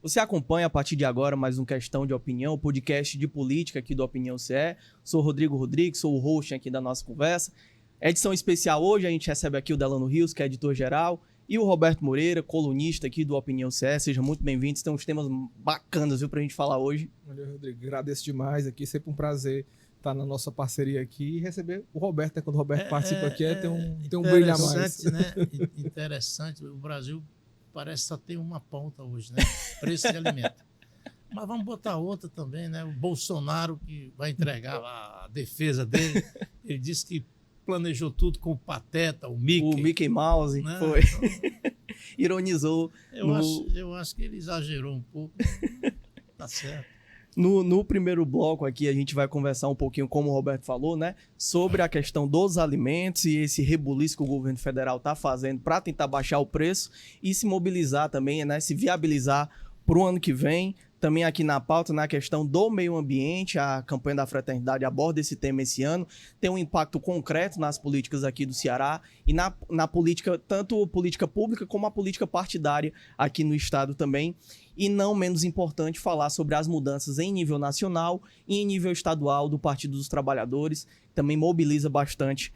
Você acompanha a partir de agora mais um Questão de Opinião, podcast de política aqui do Opinião CE. Sou Rodrigo Rodrigues, sou o host aqui da nossa conversa. Edição especial hoje, a gente recebe aqui o Delano Rios, que é editor-geral, e o Roberto Moreira, colunista aqui do Opinião CE. Sejam muito bem-vindos, tem uns temas bacanas, viu, pra gente falar hoje. Valeu, Rodrigo. Agradeço demais aqui, sempre um prazer estar na nossa parceria aqui e receber o Roberto, né? Quando o Roberto participa aqui, tem um brilho a mais. Né? Interessante, o Brasil parece que só tem uma pauta hoje, né? Preço de alimento. Mas vamos botar outra também, né? O Bolsonaro, que vai entregar a defesa dele, ele disse que planejou tudo com o Pateta, o Mickey. O Mickey Mouse, né? Foi. Então, ironizou. Eu acho que ele exagerou um pouco. Tá certo. No primeiro bloco aqui, a gente vai conversar um pouquinho, como o Roberto falou, né, sobre a questão dos alimentos e esse rebuliço que o governo federal está fazendo para tentar baixar o preço e se mobilizar também, né, se viabilizar para o ano que vem. Também aqui na pauta, na questão do meio ambiente, a campanha da Fraternidade aborda esse tema esse ano, tem um impacto concreto nas políticas aqui do Ceará e na política, tanto política pública como a política partidária aqui no estado também. E não menos importante, falar sobre as mudanças em nível nacional e em nível estadual do Partido dos Trabalhadores, que também mobiliza bastante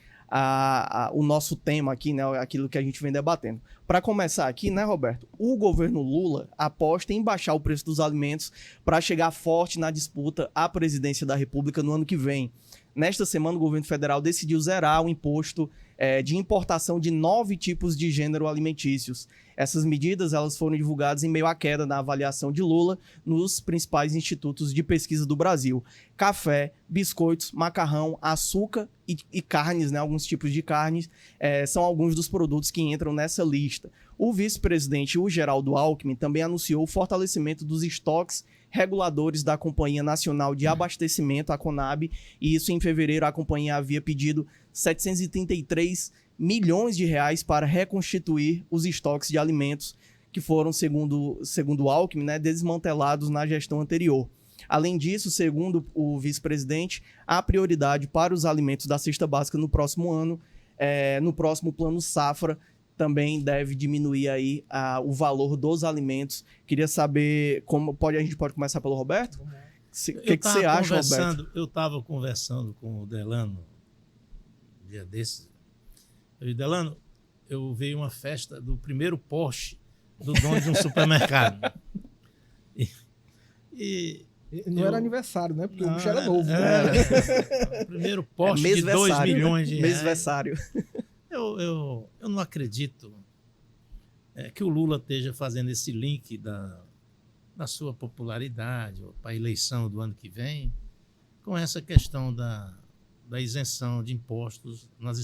o nosso tema aqui, né, aquilo que a gente vem debatendo. Para começar aqui, né, Roberto, o governo Lula aposta em baixar o preço dos alimentos para chegar forte na disputa à presidência da República no ano que vem. Nesta semana, o governo federal decidiu zerar o imposto de importação de 9 tipos de gênero alimentícios. Essas medidas elas foram divulgadas em meio à queda na avaliação de Lula nos principais institutos de pesquisa do Brasil. Café, biscoitos, macarrão, açúcar e carnes, né, alguns tipos de carnes, são alguns dos produtos que entram nessa lista. O vice-presidente, o Geraldo Alckmin, também anunciou o fortalecimento dos estoques reguladores da Companhia Nacional de Abastecimento, a CONAB, e isso em fevereiro a companhia havia pedido 733 milhões de reais para reconstituir os estoques de alimentos que foram, segundo Alckmin, né, desmantelados na gestão anterior. Além disso, segundo o vice-presidente, há prioridade para os alimentos da cesta básica no próximo ano. No próximo plano safra também deve diminuir aí o valor dos alimentos. Queria saber como a gente pode começar pelo Roberto? O que você acha, Roberto? Eu estava conversando com o Delano um dia desses. Eu disse, Delano, eu vi uma festa do primeiro Porsche do dono de um supermercado. Não era aniversário, né? Porque o bicho era novo. O primeiro Porsche de 2 milhões de reais. Mesversário. Eu não acredito que o Lula esteja fazendo esse link da sua popularidade para a eleição do ano que vem com essa questão da isenção de impostos nas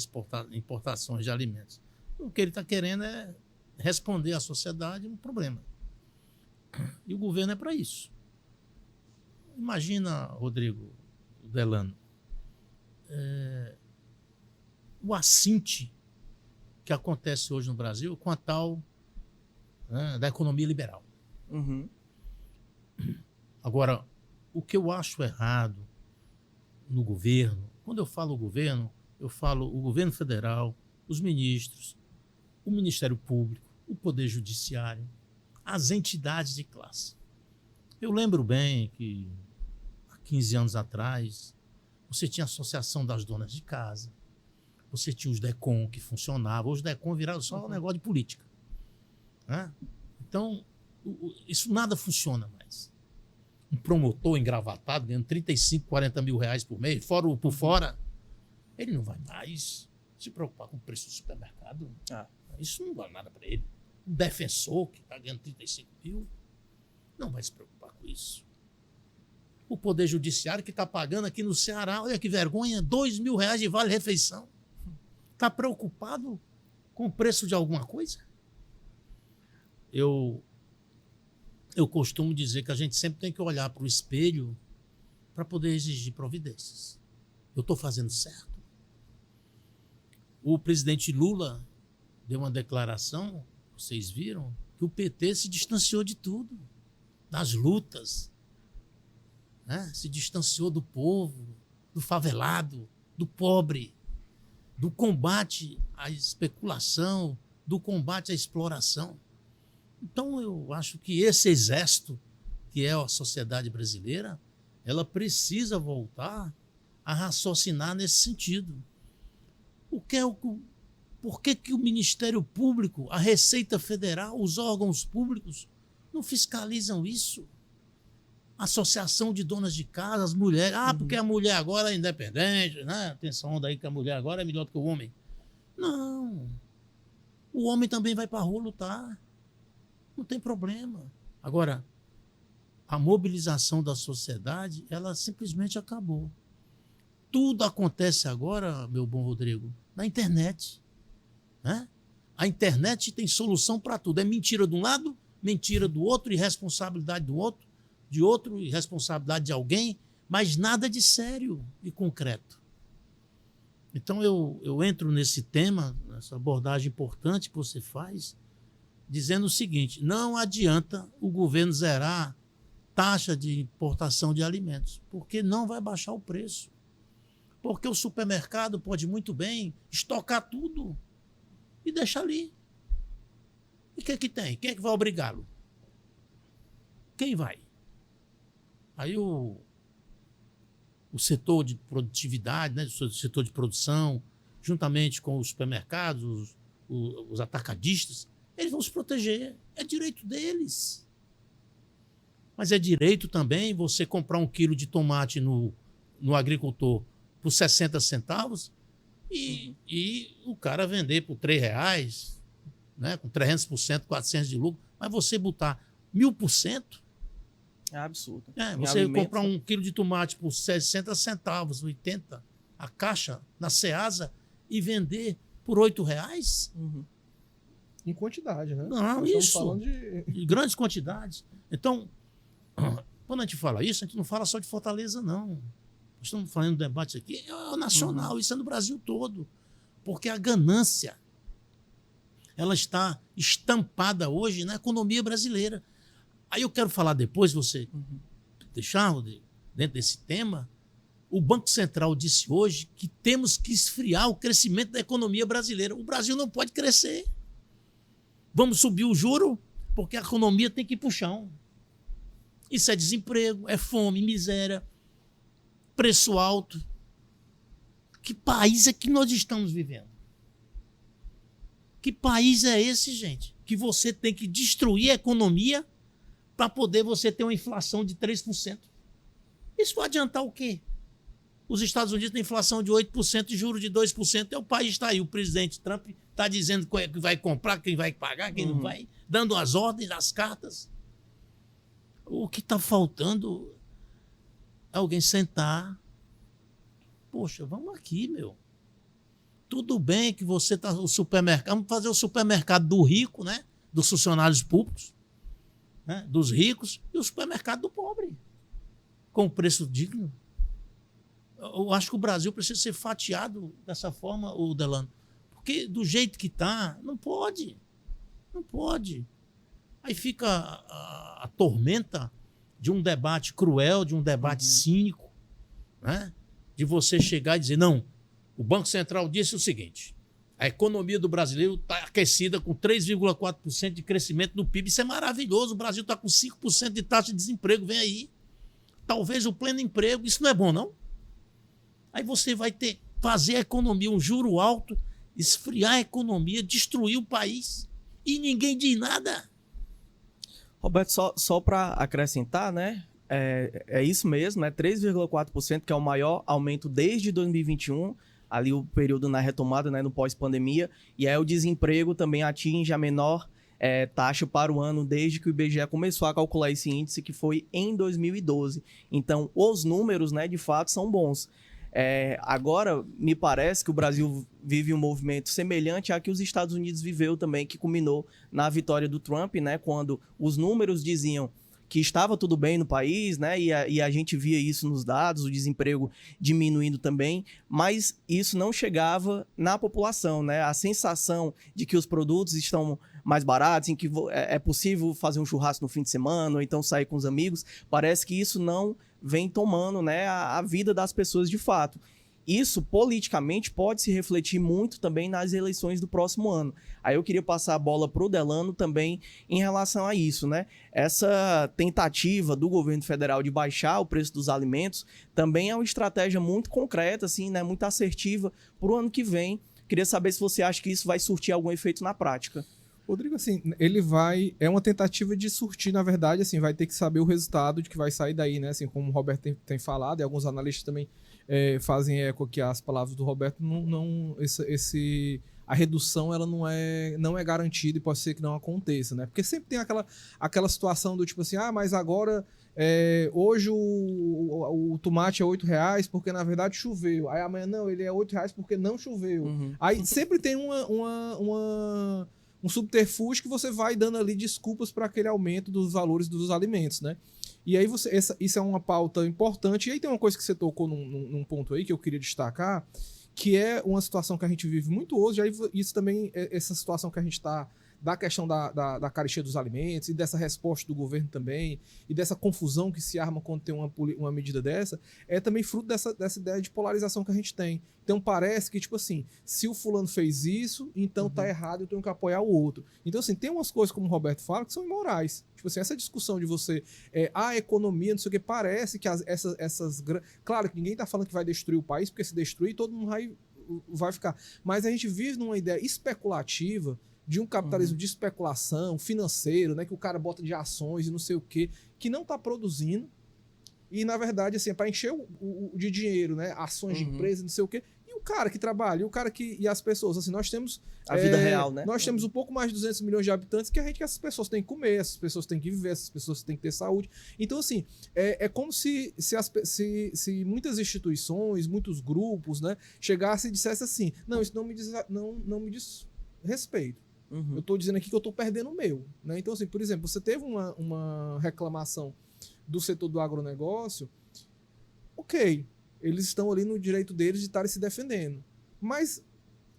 importações de alimentos. O que ele está querendo é responder à sociedade um problema. E o governo é para isso. Imagina, Rodrigo Delano, o assinte que acontece hoje no Brasil com a tal da economia liberal. Uhum. Agora, o que eu acho errado no governo, quando eu falo governo, eu falo o governo federal, os ministros, o Ministério Público, o Poder Judiciário, as entidades de classe. Eu lembro bem que há 15 anos atrás, você tinha a Associação das Donas de Casa, você tinha os DECOM que funcionavam, os DECOM viraram só um negócio de política. Né? Então, isso nada funciona mais. Um promotor engravatado, ganhando 35, 40 mil reais por mês, por fora, ele não vai mais se preocupar com o preço do supermercado. Isso não vale nada para ele. Um defensor que está ganhando 35 mil não vai se preocupar com isso. O Poder Judiciário que está pagando aqui no Ceará, olha que vergonha, 2 mil reais de vale-refeição. Está preocupado com o preço de alguma coisa? Eu costumo dizer que a gente sempre tem que olhar para o espelho para poder exigir providências. Eu estou fazendo certo? O presidente Lula deu uma declaração, vocês viram, que o PT se distanciou de tudo, das lutas, né? Se distanciou do povo, do favelado, do pobre, do combate à especulação, do combate à exploração. Então, eu acho que esse exército, que é a sociedade brasileira, ela precisa voltar a raciocinar nesse sentido. Por que o Ministério Público, a Receita Federal, os órgãos públicos não fiscalizam isso? Associação de donas de casa, as mulheres. Porque a mulher agora é independente, né? Tem essa onda aí que a mulher agora é melhor do que o homem. Não. O homem também vai para a rua lutar. Não tem problema. Agora, a mobilização da sociedade, ela simplesmente acabou. Tudo acontece agora, meu bom Rodrigo, na internet. Né? A internet tem solução para tudo. É mentira de um lado, mentira do outro, irresponsabilidade do outro, de outro, irresponsabilidade de alguém, mas nada de sério e concreto. Então eu entro nesse tema, nessa abordagem importante que você faz, dizendo o seguinte: não adianta o governo zerar taxa de importação de alimentos, porque não vai baixar o preço. Porque o supermercado pode muito bem estocar tudo e deixar ali. E o que é que tem? Quem é que vai obrigá-lo? Quem vai? Aí o setor de produtividade, né, o setor de produção, juntamente com os supermercados, os atacadistas, eles vão se proteger. É direito deles. Mas é direito também você comprar 1 quilo de tomate no agricultor por 60 centavos e o cara vender por R$3, né, com 300%, 400% de lucro, mas você botar 1000%. É absurdo. Você comprar 1 quilo de tomate por 60 centavos, 80, a caixa na Ceasa e vender por R$8? Em quantidade, né? Não, isso. De grandes quantidades. Então, quando a gente fala isso, a gente não fala só de Fortaleza, não. Nós estamos falando do debate aqui, é nacional, isso é no Brasil todo. Porque a ganância, ela está estampada hoje na economia brasileira. Aí eu quero falar depois, você deixar, Rodrigo, dentro desse tema, o Banco Central disse hoje que temos que esfriar o crescimento da economia brasileira. O Brasil não pode crescer. Vamos subir o juro porque a economia tem que ir para o chão. Isso é desemprego, é fome, miséria, preço alto. Que país é que nós estamos vivendo? Que país é esse, gente? Que você tem que destruir a economia para poder você ter uma inflação de 3%. Isso vai adiantar o quê? Os Estados Unidos têm inflação de 8% e juros de 2%. O país está aí. O presidente Trump está dizendo que vai comprar, quem vai pagar, quem não vai, dando as ordens, as cartas. O que está faltando é alguém sentar. Poxa, vamos aqui, meu. Tudo bem que você está no supermercado. Vamos fazer o supermercado do rico, né? Dos funcionários públicos, né? Dos ricos, e o supermercado do pobre, com preço digno. Eu acho que o Brasil precisa ser fatiado dessa forma, o Delano, porque do jeito que está, não pode. Não pode. Aí fica a tormenta de um debate cruel, de um debate cínico, né? De você chegar e dizer, não, o Banco Central disse o seguinte, a economia do brasileiro está aquecida com 3,4% de crescimento do PIB. Isso é maravilhoso. O Brasil está com 5% de taxa de desemprego. Vem aí. Talvez o pleno emprego. Isso não é bom, não? Aí você vai fazer a economia, um juro alto, esfriar a economia, destruir o país e ninguém diz nada. Roberto, só para acrescentar, né? É isso mesmo, 3,4%, que é o maior aumento desde 2021, ali o período na retomada, né, no pós-pandemia, e aí o desemprego também atinge a menor taxa para o ano desde que o IBGE começou a calcular esse índice, que foi em 2012. Então, os números, né, de fato, são bons. Agora, me parece que o Brasil vive um movimento semelhante a que os Estados Unidos viveu também, que culminou na vitória do Trump, né, quando os números diziam que estava tudo bem no país, né? E a gente via isso nos dados, o desemprego diminuindo também, mas isso não chegava na população, né? A sensação de que os produtos estão mais baratos, em que é possível fazer um churrasco no fim de semana, ou então sair com os amigos, parece que isso não vem tomando, né, a vida das pessoas de fato. isso politicamente pode se refletir muito também nas eleições do próximo ano. Aí eu queria passar a bola para o Delano também em relação a isso, né? Essa tentativa do governo federal de baixar o preço dos alimentos também é uma estratégia muito concreta, assim, né? Muito assertiva para o ano que vem. Queria saber se você acha que isso vai surtir algum efeito na prática. Rodrigo, assim, é uma tentativa de surtir, na verdade, assim, vai ter que saber o resultado de que vai sair daí, né? Assim, como o Roberto tem falado, e alguns analistas também fazem eco aqui às palavras do Roberto, a redução ela não é garantida e pode ser que não aconteça, né? Porque sempre tem aquela situação do tipo assim, mas agora hoje o tomate é R$8 porque na verdade choveu. Aí amanhã não, ele é R$8 porque não choveu. Uhum. Aí sempre tem um subterfúgio que você vai dando ali desculpas para aquele aumento dos valores dos alimentos, né? E aí isso é uma pauta importante. E aí tem uma coisa que você tocou num ponto aí que eu queria destacar, que é uma situação que a gente vive muito hoje. Aí isso também, essa situação que a gente está, da questão da carestia dos alimentos e dessa resposta do governo também, e dessa confusão que se arma quando tem uma medida dessa, é também fruto dessa ideia de polarização que a gente tem. Então parece que, tipo assim, se o fulano fez isso, então tá errado, eu tenho que apoiar o outro. Então, assim, tem umas coisas, como o Roberto fala, que são imorais. Tipo assim, essa discussão de você, a economia, não sei o que, parece que claro que ninguém tá falando que vai destruir o país, porque se destruir, todo mundo vai ficar. Mas a gente vive numa ideia especulativa de um capitalismo de especulação financeiro, né, que o cara bota de ações e não sei o quê, que não está produzindo. E, na verdade, assim, é para encher de dinheiro, né, ações de empresa, não sei o quê. E o cara que trabalha, e as pessoas, assim, nós temos... A vida real, né? Nós temos um pouco mais de 200 milhões de habitantes que essas pessoas têm que comer, essas pessoas têm que viver, essas pessoas têm que ter saúde. Então, assim, é como se muitas instituições, muitos grupos, né, chegassem e dissessem assim, não, isso não me diz respeito. Eu estou dizendo aqui que eu estou perdendo o meu, né? Então, assim, por exemplo, você teve uma reclamação do setor do agronegócio, ok, eles estão ali no direito deles de estarem se defendendo. Mas,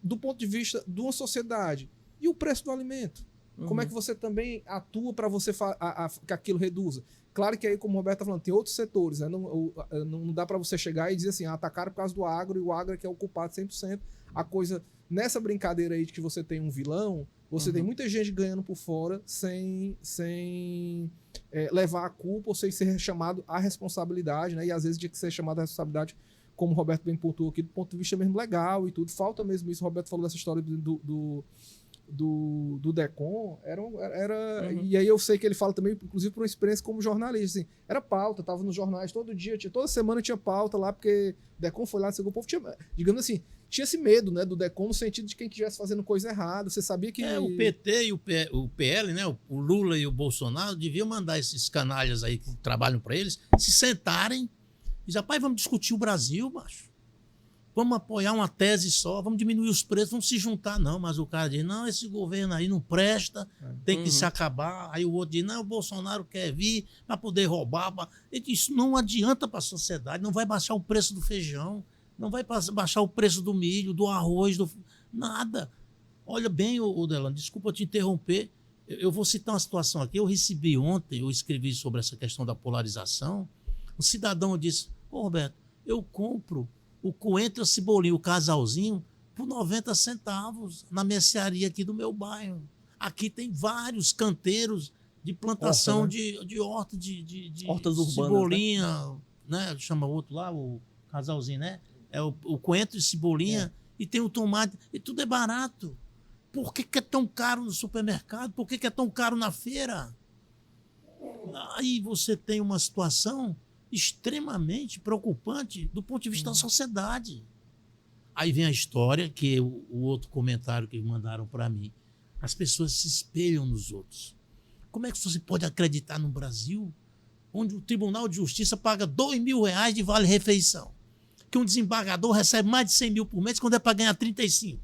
do ponto de vista de uma sociedade, e o preço do alimento? Como é que você também atua para você que aquilo reduza? Claro que aí, como o Roberto está falando, tem outros setores, né? Não dá para você chegar e dizer assim, tá caro por causa do agro, e o agro é que é ocupado 100%. A coisa, nessa brincadeira aí de que você tem um vilão, você tem muita gente ganhando por fora sem levar a culpa ou sem ser chamado à responsabilidade, né? E às vezes tinha que ser chamado à responsabilidade, como o Roberto bem pontuou aqui, do ponto de vista mesmo legal e tudo. Falta mesmo isso. O Roberto falou dessa história do DECOM, e aí eu sei que ele fala também, inclusive por uma experiência como jornalista, assim, era pauta, tava nos jornais todo dia, toda semana tinha pauta lá, porque o DECOM foi lá, o povo tinha, digamos assim, tinha esse medo, né, do DECOM no sentido de quem estivesse fazendo coisa errada, você sabia que... O PT e o PL, né, o Lula e o Bolsonaro deviam mandar esses canalhas aí que trabalham para eles, se sentarem e dizer, rapaz, vamos discutir o Brasil, macho. Vamos apoiar uma tese só, vamos diminuir os preços, vamos se juntar. Não, mas o cara diz, não, esse governo aí não presta, tem que se acabar. Aí o outro diz, não, o Bolsonaro quer vir para poder roubar. Isso não adianta para a sociedade, não vai baixar o preço do feijão, não vai baixar o preço do milho, do arroz, nada. Olha bem, Delano, desculpa te interromper, eu vou citar uma situação aqui. Eu recebi ontem, eu escrevi sobre essa questão da polarização, um cidadão disse, Roberto, eu compro o coentro, a cebolinha, o casalzinho, por 90 centavos na mercearia aqui do meu bairro. Aqui tem vários canteiros de plantação de horta, de hortas urbanas, cebolinha, né? Chama outro lá, o casalzinho, né? É o coentro e cebolinha, e tem o tomate, e tudo é barato. Por que é tão caro no supermercado? Por que é tão caro na feira? Aí você tem uma situação extremamente preocupante do ponto de vista da sociedade. Aí vem a história, que o outro comentário que mandaram para mim. As pessoas se espelham nos outros. Como é que você pode acreditar no Brasil, onde o Tribunal de Justiça paga R$2.000 de vale-refeição, que um desembargador recebe mais de 100 mil por mês, quando é para ganhar 35?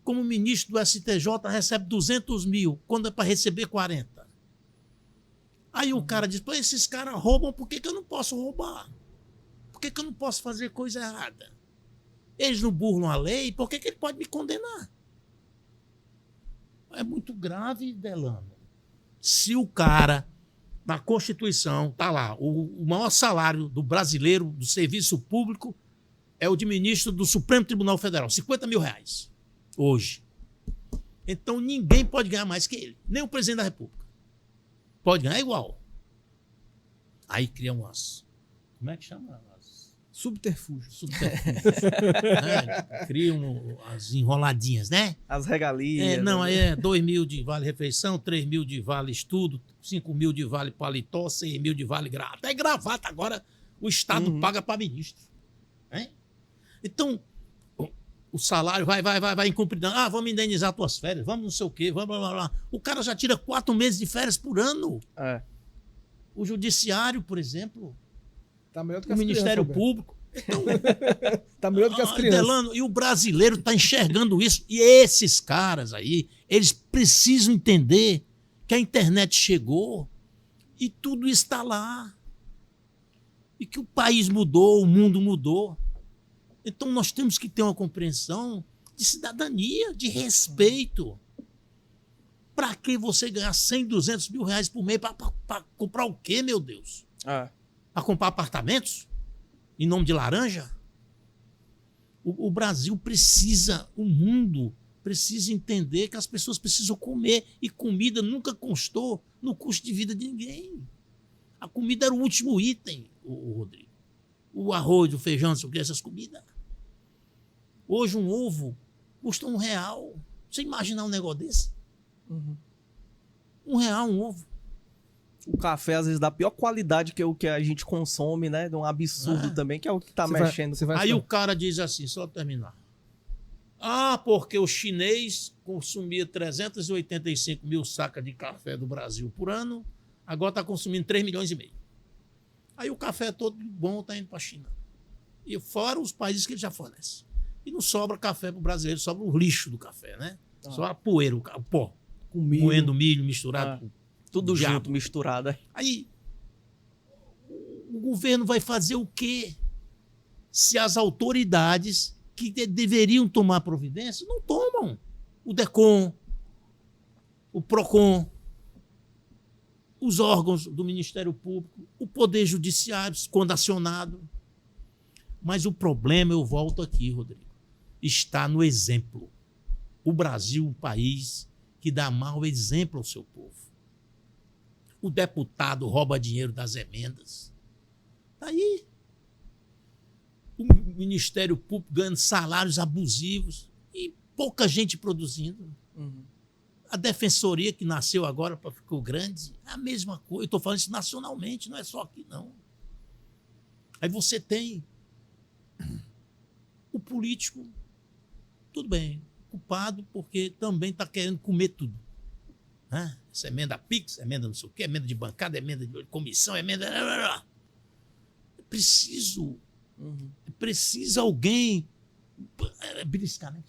Como o ministro do STJ recebe 200 mil, quando é para receber 40? Aí o cara diz, pô, esses caras roubam, por que eu não posso roubar? Por que eu não posso fazer coisa errada? Eles não burlam a lei, por que ele pode me condenar? É muito grave, Delano. Se o cara, na Constituição, tá lá, o maior salário do brasileiro, do serviço público, é o de ministro do Supremo Tribunal Federal, R$50 mil hoje. Então ninguém pode ganhar mais que ele, nem o presidente da República. Pode ganhar igual. Aí criam umas... Como é que chama? Subterfúgio. Né? Criam as enroladinhas, né? As regalias. Não, né? aí é 2 mil de vale-refeição, 3 mil de vale-estudo, 5 mil de vale-paletó, 6 mil de vale-gravata. Até gravata agora o Estado paga para ministro. Né? Então, o salário vai incumpridando. Vamos indenizar tuas férias, vamos não sei o quê, vamos blá, blá, blá. O cara já tira 4 meses de férias por ano. É. O judiciário, por exemplo, Tá melhor do que o as Ministério crianças, Público. Então, tá melhor do que as crianças. Delano, e o brasileiro está enxergando isso. E esses caras aí, eles precisam entender que a internet chegou e tudo está lá. E que o país mudou, o mundo mudou. Então nós temos que ter uma compreensão de cidadania, de respeito. Para que você ganhar 100, 200 mil reais por mês? Para comprar o quê, meu Deus? É. Para comprar apartamentos? Em nome de laranja? O Brasil precisa, o mundo precisa entender que as pessoas precisam comer. E comida nunca constou no custo de vida de ninguém. A comida era o último item, o Rodrigo. O arroz, o feijão, essas comidas. Hoje um ovo custa R$1. Você imaginar um negócio desse? R$1 um ovo. O café, às vezes, da pior qualidade que o que a gente consome, né? De um absurdo também, que é o que tá mexendo. Aí o cara diz assim, só terminar. Porque o chinês consumia 385 mil sacas de café do Brasil por ano, agora está consumindo 3,5 milhões. Aí o café todo bom está indo para a China. E fora os países que ele já fornece. E não sobra café para o brasileiro, sobra o lixo do café, né? Só a poeira, o pó. Com milho. Moendo milho misturado com tudo diabo. junto, misturado. Aí, o governo vai fazer o quê? Se as autoridades que deveriam tomar providência não tomam. O DECOM, o PROCON, os órgãos do Ministério Público, o Poder Judiciário, quando acionado. Mas o problema, eu volto aqui, Rodrigo, está no exemplo. O Brasil, um país que dá mau exemplo ao seu povo. O deputado rouba dinheiro das emendas. Está aí. O Ministério Público ganhando salários abusivos e pouca gente produzindo. A Defensoria, que nasceu agora para ficar grande, é a mesma coisa. Eu estou falando isso nacionalmente, não é só aqui, não. Aí você tem o político, tudo bem, culpado porque também está querendo comer tudo. Essa emenda PIX, emenda não sei o quê, emenda de bancada, emenda de comissão, emenda... É preciso alguém beliscar, né?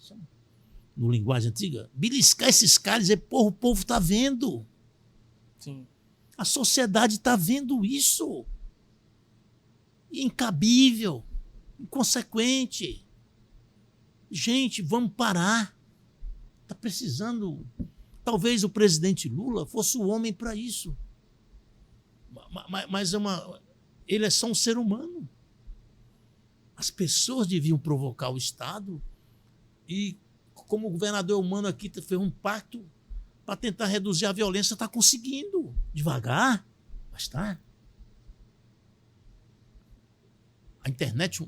No linguagem antiga, beliscar esses caras e dizer, porra, o povo está vendo. Sim. A sociedade está vendo isso. Incabível, inconsequente. Gente, vamos parar. Está precisando... Talvez o presidente Lula fosse o homem para isso. Mas ele é só um ser humano. As pessoas deviam provocar o Estado e, como o governador humano aqui fez um pacto para tentar reduzir a violência, está conseguindo. Devagar, mas está. A internet,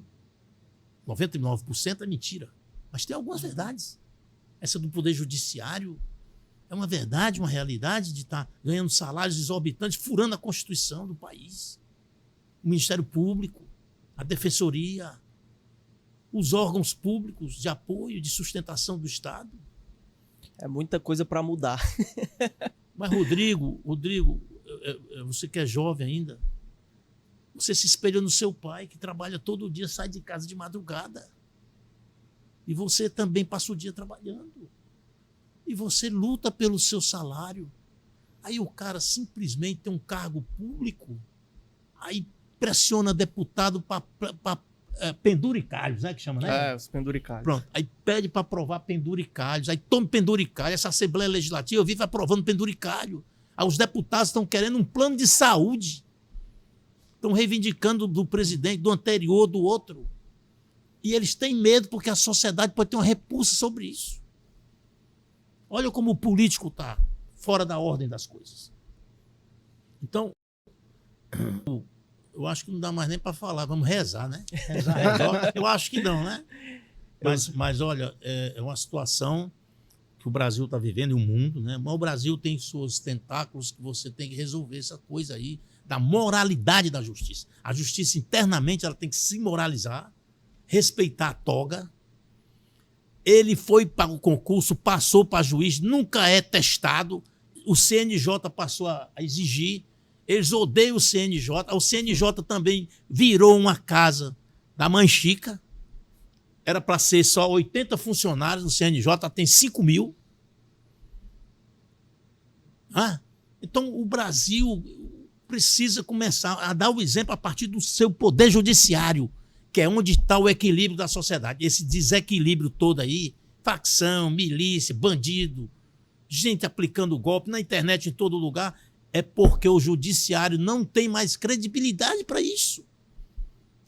99% é mentira. Mas tem algumas verdades. Essa do Poder Judiciário é uma verdade, uma realidade de estar ganhando salários exorbitantes, furando a Constituição do país. O Ministério Público, a Defensoria, os órgãos públicos de apoio, de sustentação do Estado. É muita coisa para mudar. Mas, Rodrigo, você que é jovem ainda, você se espelha no seu pai, que trabalha todo dia, sai de casa de madrugada. E você também passa o dia trabalhando. E você luta pelo seu salário. Aí o cara simplesmente tem um cargo público, aí pressiona deputado para penduricalhos, né? Que chama, né? Os penduricalhos. Pronto, aí pede para aprovar penduricalhos, aí toma penduricalho, essa Assembleia Legislativa vive aprovando penduricalho. Aí os deputados estão querendo um plano de saúde, estão reivindicando do presidente, do anterior, do outro. E eles têm medo porque a sociedade pode ter uma repulsa sobre isso. Olha como o político está fora da ordem das coisas. Então, eu acho que não dá mais nem para falar. Vamos rezar, né? Rezar. Eu acho que não, né? Mas olha, é uma situação que o Brasil está vivendo e o mundo, né? Mas o Brasil tem seus tentáculos que você tem que resolver essa coisa aí da moralidade da justiça. A justiça internamente ela tem que se moralizar, respeitar a toga. Ele foi para o concurso, passou para juiz, nunca é testado. O CNJ passou a exigir. Eles odeiam o CNJ. O CNJ também virou uma casa da mãe Chica. Era para ser só 80 funcionários, no CNJ tem 5 mil. Então o Brasil precisa começar a dar o exemplo a partir do seu poder judiciário, que é onde está o equilíbrio da sociedade. Esse desequilíbrio todo aí, facção, milícia, bandido, gente aplicando golpe na internet em todo lugar, é porque o judiciário não tem mais credibilidade para isso.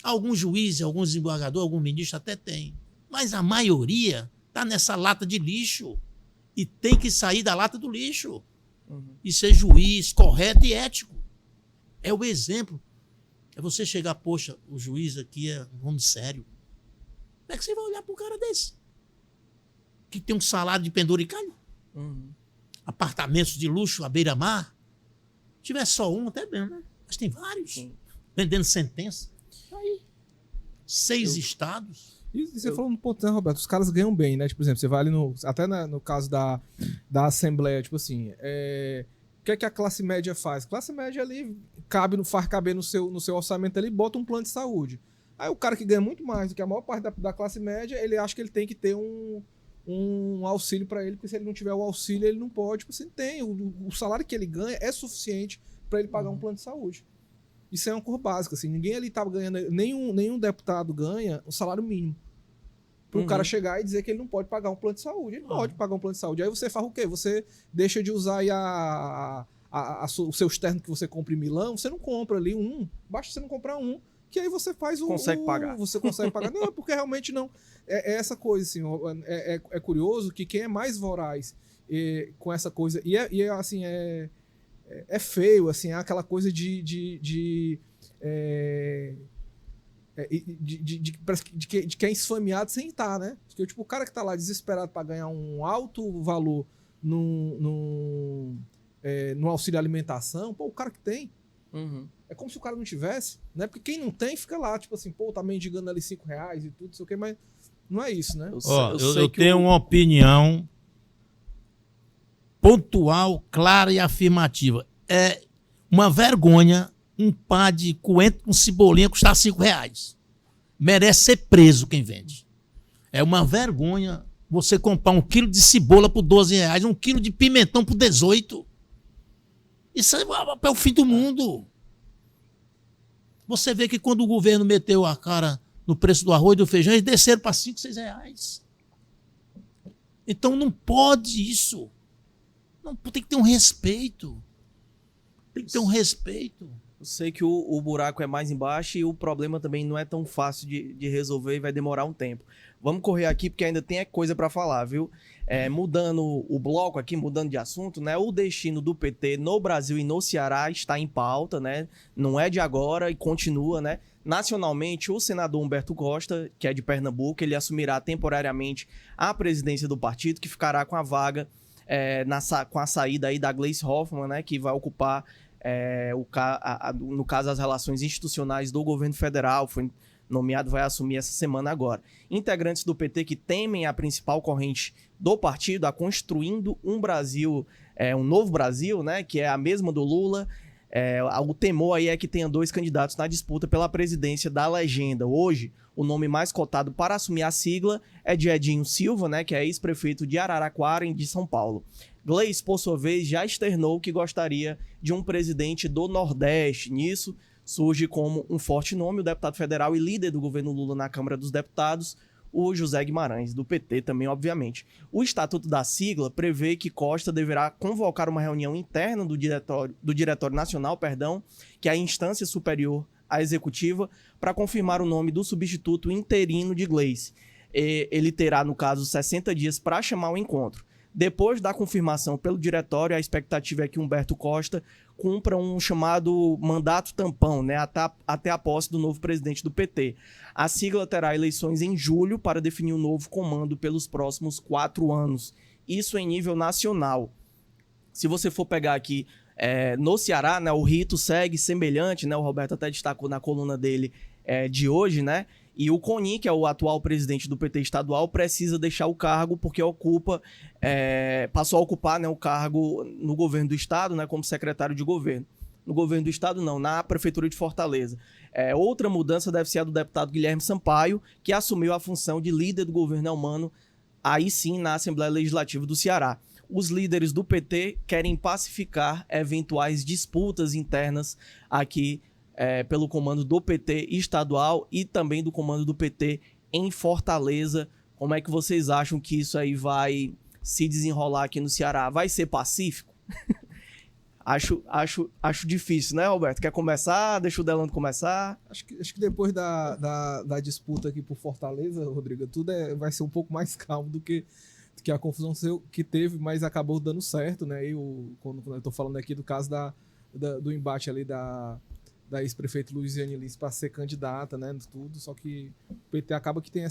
Alguns juízes, alguns desembargadores, alguns ministros até têm. Mas a maioria está nessa lata de lixo. E tem que sair da lata do lixo. E ser juiz correto e ético. É o exemplo. É você chegar, poxa, o juiz aqui é um homem sério. Como é que você vai olhar para um cara desse? Que tem um salário de penduricalho? Apartamentos de luxo à beira-mar? Se tiver só um, até bem, né? Mas tem vários. Vendendo sentença. Aí. 6 estados. E você falou no ponto, né, Roberto? Os caras ganham bem, né? Tipo, por exemplo, você vai ali até no caso da Assembleia, tipo assim, o que é que a classe média faz? A classe média ali faz caber no seu orçamento ali, bota um plano de saúde. Aí o cara que ganha muito mais do que a maior parte da classe média, ele acha que ele tem que ter um auxílio para ele, porque se ele não tiver o auxílio, ele não pode. Tipo assim, o salário que ele ganha é suficiente para ele pagar um plano de saúde. Isso é uma cor básica, assim, ninguém ali tá ganhando, nenhum deputado ganha um salário mínimo. Para o cara chegar e dizer que ele não pode pagar um plano de saúde. Ele pode pagar um plano de saúde. Aí você faz o quê? Você deixa de usar aí o seu externo que você compra em Milão, você não compra ali basta você não comprar que aí você faz consegue pagar. Você consegue pagar. Não, porque realmente não. É essa coisa, assim, é curioso que quem é mais voraz com essa coisa, assim, é feio, assim, é aquela coisa de quem é esfameado sem estar, né? Porque, tipo, o cara que tá lá desesperado para ganhar um alto valor no auxílio alimentação, pô, o cara que tem, é como se o cara não tivesse, né? Porque quem não tem fica lá, tipo assim, pô, tá mendigando ali R$5 e tudo, não sei o quê, mas não é isso, né? Eu tenho uma opinião pontual, clara e afirmativa. É uma vergonha um pá de coentro com cebolinha custar R$5. Merece ser preso quem vende. É uma vergonha você comprar 1 quilo de cebola por R$12, 1 quilo de pimentão por R$18. Isso é o fim do mundo. Você vê que quando o governo meteu a cara no preço do arroz e do feijão, eles desceram para R$5, R$6. Então não pode isso. Não, tem que ter um respeito. Tem que ter um respeito. Eu sei que o buraco é mais embaixo e o problema também não é tão fácil de resolver e vai demorar um tempo. Vamos correr aqui porque ainda tem coisa para falar, viu? Mudando o bloco aqui, mudando de assunto, né? O destino do PT no Brasil e no Ceará está em pauta, né? Não é de agora e continua, né? Nacionalmente, o senador Humberto Costa, que é de Pernambuco, ele assumirá temporariamente a presidência do partido, que ficará com a vaga com a saída aí da Gleice Hoffmann, né? Que vai ocupar no caso, as relações institucionais do governo federal, foi nomeado, vai assumir essa semana agora. Integrantes do PT que temem a principal corrente do partido, a Construindo um Brasil, um novo Brasil, né, que é a mesma do Lula, o temor aí é que tenha 2 candidatos na disputa pela presidência da legenda. Hoje, o nome mais cotado para assumir a sigla é de Edinho Silva, né, que é ex-prefeito de Araraquara, de São Paulo. Gleice, por sua vez, já externou que gostaria de um presidente do Nordeste. Nisso, surge como um forte nome o deputado federal e líder do governo Lula na Câmara dos Deputados, o José Guimarães, do PT também, obviamente. O estatuto da sigla prevê que Costa deverá convocar uma reunião interna do Diretório Nacional, que é a instância superior à executiva para confirmar o nome do substituto interino de Gleice. Ele terá, no caso, 60 dias para chamar o encontro. Depois da confirmação pelo diretório, a expectativa é que Humberto Costa cumpra um chamado mandato tampão, né, até a posse do novo presidente do PT. A sigla terá eleições em julho para definir o novo comando pelos próximos 4 anos. Isso em nível nacional. Se você for pegar aqui no Ceará, né, o rito segue semelhante, né, o Roberto até destacou na coluna dele de hoje, né? E o Coni, que é o atual presidente do PT estadual, precisa deixar o cargo porque passou a ocupar, né, o cargo no governo do estado, né, como secretário de governo. No governo do estado não, na prefeitura de Fortaleza. Outra mudança deve ser a do deputado Guilherme Sampaio, que assumiu a função de líder do governo Elmano, aí sim na Assembleia Legislativa do Ceará. Os líderes do PT querem pacificar eventuais disputas internas aqui pelo comando do PT estadual e também do comando do PT em Fortaleza. Como é que vocês acham que isso aí vai se desenrolar aqui no Ceará? Vai ser pacífico? Acho difícil, né, Roberto? Quer começar? Deixa o Delano começar. Acho que depois da disputa aqui por Fortaleza, Rodrigo, tudo vai ser um pouco mais calmo do que a confusão que teve, mas acabou dando certo, né? Quando eu tô falando aqui do caso do embate ali da ex-prefeito Luiziane Lins para ser candidata, né? Tudo, só que o PT acaba que tem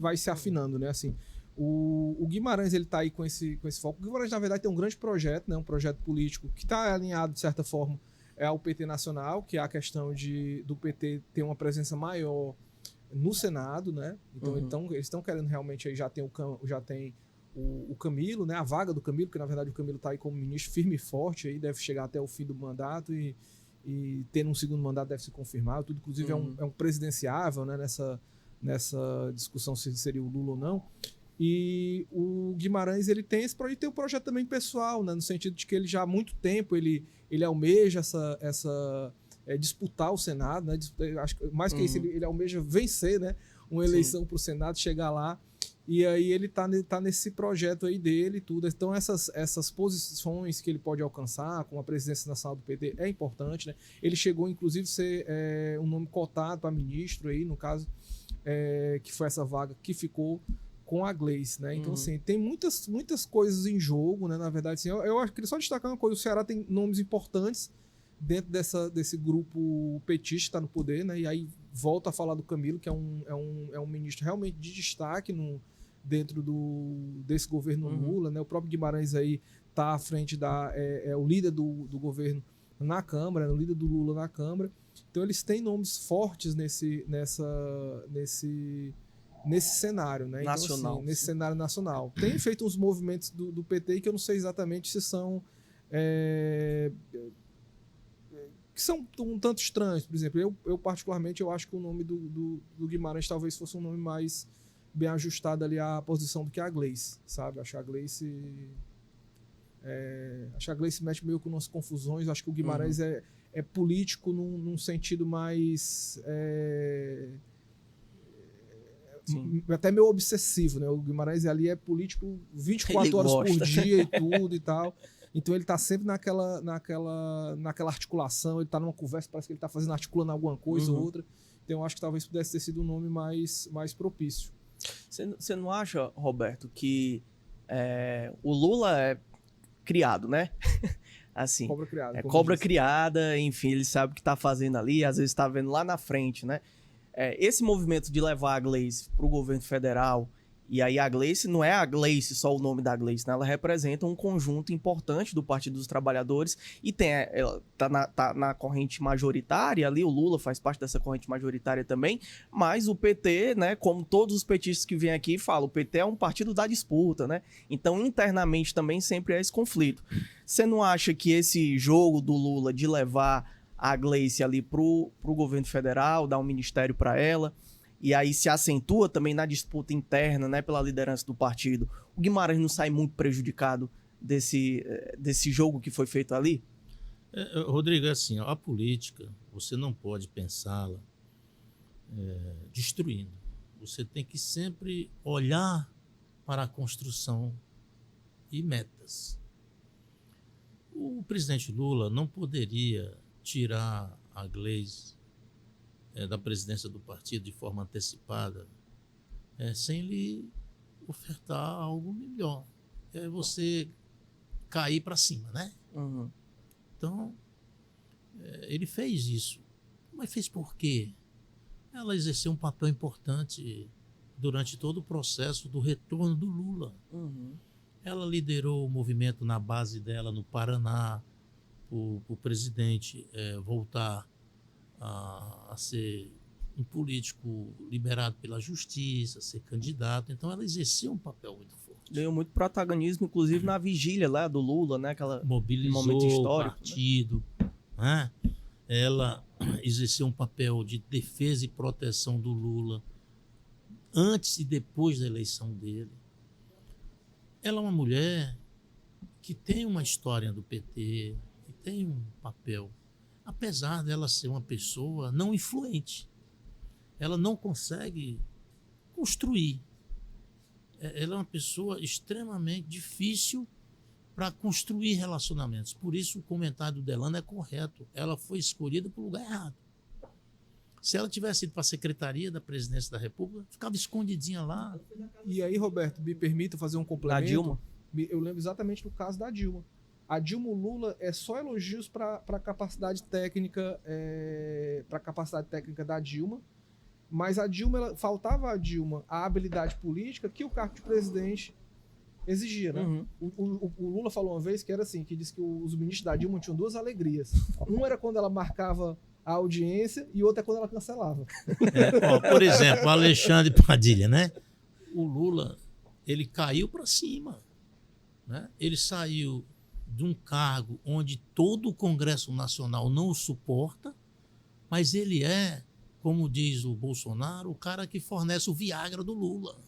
vai se afinando, né? Assim, o Guimarães, ele tá aí com esse foco. O Guimarães, na verdade, tem um grande projeto, né? Um projeto político que está alinhado, de certa forma, ao PT nacional, que é a questão do PT ter uma presença maior no Senado, né? Então eles estão querendo realmente aí já tem o Camilo, né? A vaga do Camilo, que na verdade o Camilo está aí como ministro firme e forte, aí deve chegar até o fim do mandato e tendo um segundo mandato deve se confirmar. Tudo, inclusive, é um presidenciável, né? Nessa discussão se seria o Lula ou não. E o Guimarães, ele tem esse projeto, tem um projeto também pessoal, né? No sentido de que ele já há muito tempo ele almeja disputar o Senado, né? Acho que mais que isso, ele almeja vencer, né? Uma eleição para o Senado, chegar lá. E aí ele tá nesse projeto aí dele e tudo. Então essas posições que ele pode alcançar com a presidência nacional do PT é importante, né? Ele chegou, inclusive, a ser um nome cotado para ministro aí, no caso, que foi essa vaga que ficou com a Gleice, né? Então, assim, tem muitas coisas em jogo, né? Na verdade, assim, eu acho que queria só destacar uma coisa: o Ceará tem nomes importantes dentro desse grupo petista que está no poder, né? E aí volta a falar do Camilo, que é um ministro realmente de destaque dentro desse governo Lula, né? O próprio Guimarães aí está à frente o líder do governo na Câmara, o líder do Lula na Câmara. Então eles têm nomes fortes nesse cenário, né? Nacional. Então, assim, nesse cenário nacional. Tem feito uns movimentos do PT que eu não sei exatamente se são que são um tanto estranhos. Por exemplo, eu particularmente eu acho que o nome do Guimarães talvez fosse um nome mais bem ajustado ali à posição do que a Gleice, sabe? Acho que a Gleice mete meio com umas confusões. Acho que o Guimarães é político num sentido mais até meio obsessivo, né? O Guimarães ali é político 24 horas por dia e tudo e tal. Então ele tá sempre naquela articulação, ele tá numa conversa, parece que ele tá articulando alguma coisa ou outra. Então eu acho que talvez pudesse ter sido um nome mais propício. Você não acha, Roberto, que o Lula é criado, né? Assim, Cobra criada. Cobra criada, enfim, ele sabe o que tá fazendo ali, às vezes tá vendo lá na frente, né? Esse movimento de levar a Gleice pro governo federal, e aí a Gleice não é a Gleice, só o nome da Gleice, né? Ela representa um conjunto importante do Partido dos Trabalhadores e ela tá na corrente majoritária ali, o Lula faz parte dessa corrente majoritária também, mas o PT, né, como todos os petistas que vêm aqui falam, o PT é um partido da disputa, né? Então internamente também sempre é esse conflito. Você não acha que esse jogo do Lula de levar a Gleice ali pro governo federal, dar um ministério para ela, e aí se acentua também na disputa interna, né, pela liderança do partido, o Guimarães não sai muito prejudicado desse jogo que foi feito ali? Rodrigo, é assim, a política, você não pode pensá-la destruindo. Você tem que sempre olhar para a construção e metas. O presidente Lula não poderia tirar a Gleisi da presidência do partido de forma antecipada, sem lhe ofertar algo melhor. É você cair para cima, né? Uhum. Então, ele fez isso. Mas fez por quê? Ela exerceu um papel importante durante todo o processo do retorno do Lula. Uhum. Ela liderou o movimento na base dela no Paraná, o presidente voltar a ser um político liberado pela justiça, ser candidato. Então ela exerceu um papel muito forte. Ganhou muito protagonismo, inclusive na vigília lá do Lula, né? Mobilizou momento histórico, o partido, né? Ela exerceu um papel de defesa e proteção do Lula antes e depois da eleição dele. Ela é uma mulher que tem uma história do PT, que tem um papel, apesar dela ser uma pessoa não influente. Ela não consegue construir. Ela é uma pessoa extremamente difícil para construir relacionamentos. Por isso o comentário do Delano é correto. Ela foi escolhida para o lugar errado. Se ela tivesse ido para a Secretaria da Presidência da República, ficava escondidinha lá. E aí, Roberto, me permita fazer um complemento. Da Dilma? Eu lembro exatamente do caso da Dilma. A Dilma, o Lula é só elogios para a capacidade técnica, da Dilma. Mas a Dilma, faltava à Dilma a habilidade política que o cargo de presidente exigia, né? Uhum. O Lula falou uma vez que era assim, que disse que os ministros da Dilma tinham duas alegrias. Um era quando ela marcava a audiência e outra é quando ela cancelava. Por exemplo, o Alexandre Padilha, né? O Lula, ele caiu para cima, né? Ele saiu de um cargo onde todo o Congresso Nacional não o suporta, mas ele é, como diz o Bolsonaro, o cara que fornece o Viagra do Lula.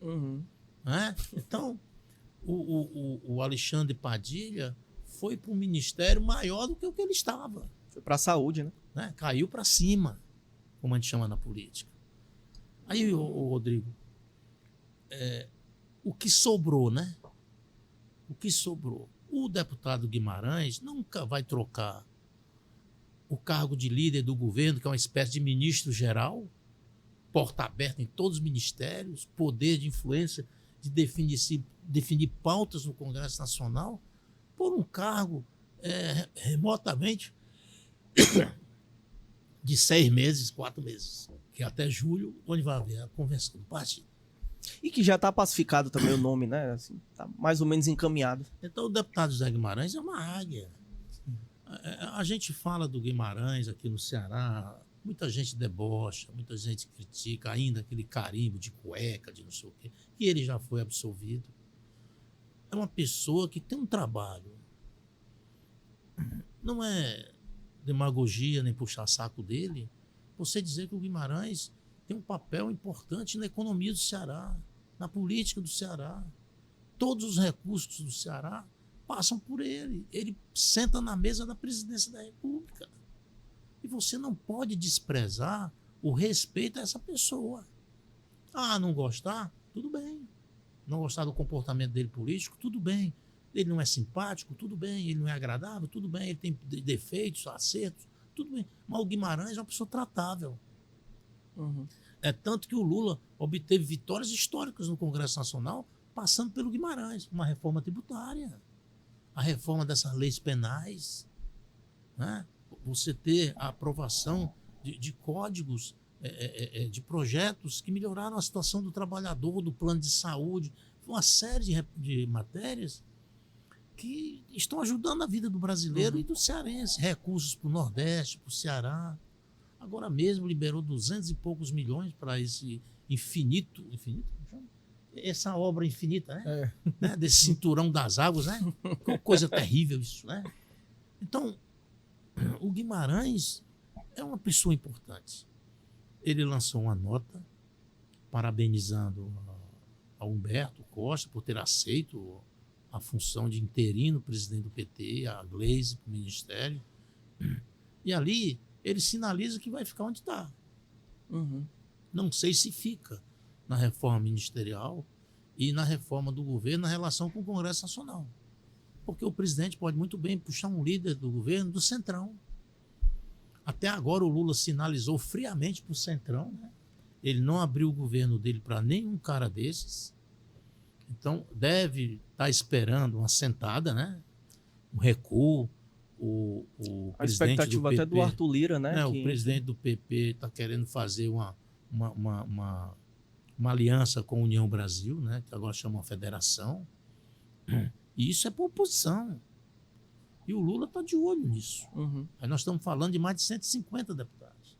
Uhum. Né? Então, o Alexandre Padilha foi para um ministério maior do que o que ele estava. Foi para a saúde, né? Caiu para cima, como a gente chama na política. Aí, o Rodrigo, o que sobrou, né? O que sobrou? O deputado Guimarães nunca vai trocar o cargo de líder do governo, que é uma espécie de ministro-geral, porta aberta em todos os ministérios, poder de influência, de definir pautas no Congresso Nacional, por um cargo remotamente de 6 meses, 4 meses, que é até julho, onde vai haver a convenção do partido. E que já está pacificado também o nome, né? Assim, tá mais ou menos encaminhado. Então o deputado José Guimarães é uma águia. A gente fala do Guimarães aqui no Ceará, muita gente debocha, muita gente critica ainda aquele carimbo de cueca, de não sei o quê, que ele já foi absolvido. É uma pessoa que tem um trabalho. Não é demagogia nem puxar saco dele você dizer que o Guimarães tem um papel importante na economia do Ceará, na política do Ceará. Todos os recursos do Ceará passam por ele. Ele senta na mesa da presidência da República. E você não pode desprezar o respeito a essa pessoa. Não gostar? Tudo bem. Não gostar do comportamento dele político? Tudo bem. Ele não é simpático? Tudo bem. Ele não é agradável? Tudo bem. Ele tem defeitos, acertos? Tudo bem. Mas o Guimarães é uma pessoa tratável. Uhum. É tanto que o Lula obteve vitórias históricas no Congresso Nacional, passando pelo Guimarães. Uma reforma tributária, a reforma dessas leis penais, né? Você ter a aprovação de códigos, de projetos que melhoraram a situação do trabalhador, do plano de saúde, uma série de matérias que estão ajudando a vida do brasileiro e do cearense. Recursos para o Nordeste, para o Ceará. Agora mesmo liberou 200 e poucos milhões para esse infinito, essa obra infinita, né? Desse cinturão das águas, né? Que coisa terrível isso, né? Então, o Guimarães é uma pessoa importante. Ele lançou uma nota parabenizando a Humberto Costa por ter aceito a função de interino presidente do PT, a Gleisi para o ministério. E ali ele sinaliza que vai ficar onde está. Uhum. Não sei se fica na reforma ministerial e na reforma do governo na relação com o Congresso Nacional. Porque o presidente pode muito bem puxar um líder do governo do Centrão. Até agora o Lula sinalizou friamente para o Centrão, né? Ele não abriu o governo dele para nenhum cara desses. Então deve estar esperando uma sentada, né? Um recuo. A expectativa até do Arthur Lira, né? O presidente do PP está querendo fazer uma aliança com a União Brasil, né? Que agora chama uma federação. E isso é por oposição. E o Lula está de olho nisso. Aí nós estamos falando de mais de 150 deputados.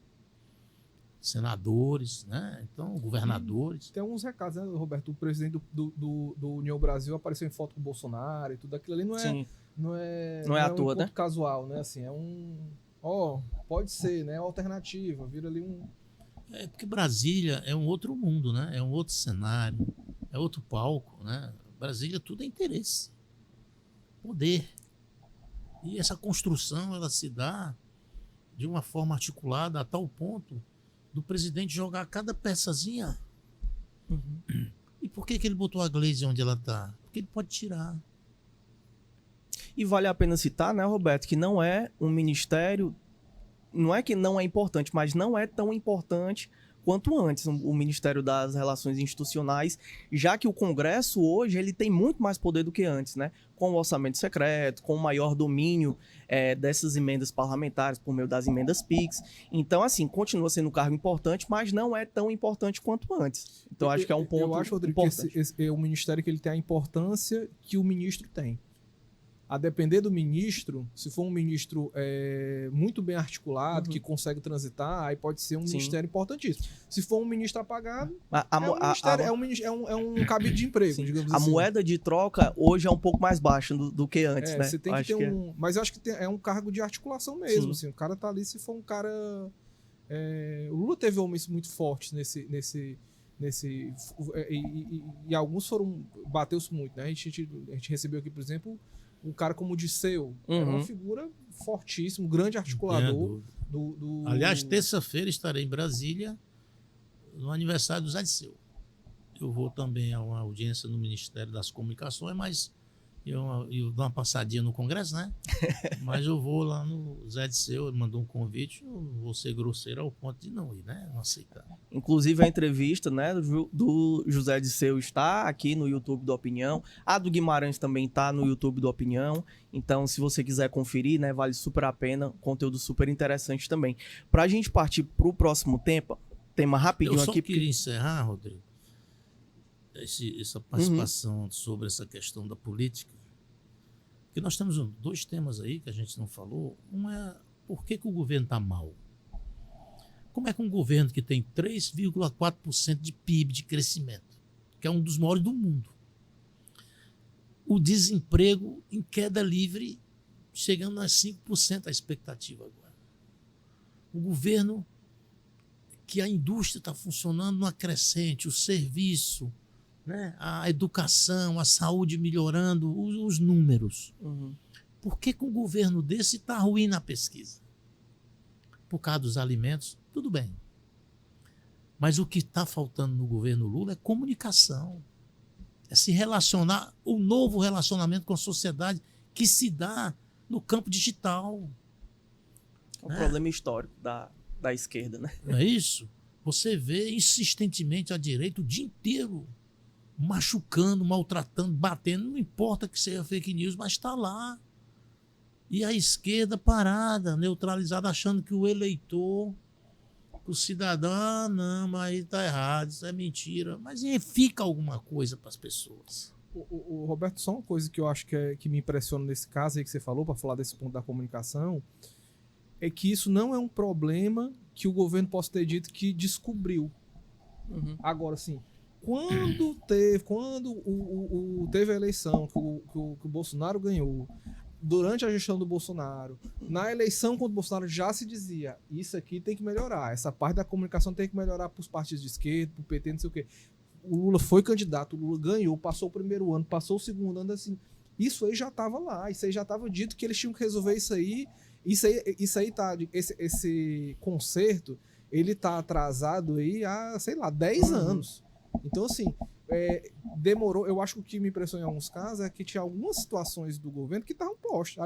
Senadores, né? Então, governadores. Tem alguns recados, né, Roberto? O presidente do União Brasil apareceu em foto com o Bolsonaro e tudo aquilo ali não é à toa, um né? ponto casual, né? Assim, é um... pode ser, né? Alternativa, vira ali um... É porque Brasília é um outro mundo, né? É um outro cenário, é outro palco, né? Brasília tudo é interesse, poder. E essa construção, ela se dá de uma forma articulada a tal ponto do presidente jogar cada peçazinha. E por que ele botou a Gleisi onde ela está? Porque ele pode tirar. E vale a pena citar, né, Roberto, que não é um ministério, não é que não é importante, mas não é tão importante quanto antes o Ministério das Relações Institucionais, já que o Congresso hoje ele tem muito mais poder do que antes, né? Com o orçamento secreto, com o maior domínio dessas emendas parlamentares por meio das emendas PIX. Então, assim, continua sendo um cargo importante, mas não é tão importante quanto antes. Então, acho que é um ponto importante. Eu acho, Rodrigo, que esse é o ministério que ele tem a importância que o ministro tem. A depender do ministro, se for um ministro muito bem articulado, que consegue transitar, aí pode ser um ministério importantíssimo. Se for um ministro apagado, é um cabide de emprego, digamos assim. A moeda de troca hoje é um pouco mais baixa do que antes, né? Você tem que ter Mas eu acho que é um cargo de articulação mesmo. Assim, o cara tá ali, se for um cara... O Lula teve homens muito fortes nesse e alguns bateu-se muito, né? A gente recebeu aqui, por exemplo, um cara como o Disseu, era uma figura fortíssima, um grande articulador. Aliás, terça-feira estarei em Brasília no aniversário do Zé Disseu. Eu vou também a uma audiência no Ministério das Comunicações, mas eu dou uma passadinha no Congresso, né? Mas eu vou lá no Zé Disseu, ele mandou um convite, eu vou ser grosseiro ao ponto de não ir, né? Não aceitar. Inclusive a entrevista, né, do José Disseu está aqui no YouTube do Opinião. A do Guimarães também está no YouTube do Opinião. Então, se você quiser conferir, né, vale super a pena. Conteúdo super interessante também. Para a gente partir para o próximo tema rapidinho aqui. Eu só queria encerrar, Rodrigo, essa participação sobre essa questão da política. Porque nós temos dois temas aí que a gente não falou. Um é por que o governo está mal. Como é que um governo que tem 3,4% de PIB de crescimento, que é um dos maiores do mundo, o desemprego em queda livre, chegando a 5% a expectativa agora. O governo que a indústria está funcionando numa crescente, o serviço, né, a educação, a saúde melhorando, os números. Por que um governo desse está ruim na pesquisa? Por causa dos alimentos, tudo bem. Mas o que está faltando no governo Lula é comunicação. É se relacionar, o novo relacionamento com a sociedade que se dá no campo digital. É um problema histórico da esquerda, né? Não é isso? Você vê insistentemente a direita o dia inteiro machucando, maltratando, batendo, não importa que seja fake news, mas está lá. E a esquerda parada, neutralizada, achando que o eleitor, o cidadão, não, mas aí está errado, isso é mentira. Mas fica alguma coisa para as pessoas. O Roberto, só uma coisa que eu acho que me impressiona nesse caso aí que você falou, para falar desse ponto da comunicação, é que isso não é um problema que o governo possa ter dito que descobriu. Agora, sim, quando teve a eleição que o Bolsonaro ganhou, durante a gestão do Bolsonaro, na eleição contra o Bolsonaro já se dizia, isso aqui tem que melhorar, essa parte da comunicação tem que melhorar para os partidos de esquerda, para o PT, não sei o quê. O Lula foi candidato, o Lula ganhou, passou o primeiro ano, passou o segundo ano, assim, isso aí já estava lá, isso aí já estava dito que eles tinham que resolver isso aí tá, esse conserto, ele tá atrasado aí há, sei lá, 10 anos. Então, assim, demorou. Eu acho que o que me impressionou em alguns casos é que tinha algumas situações do governo que estavam postas.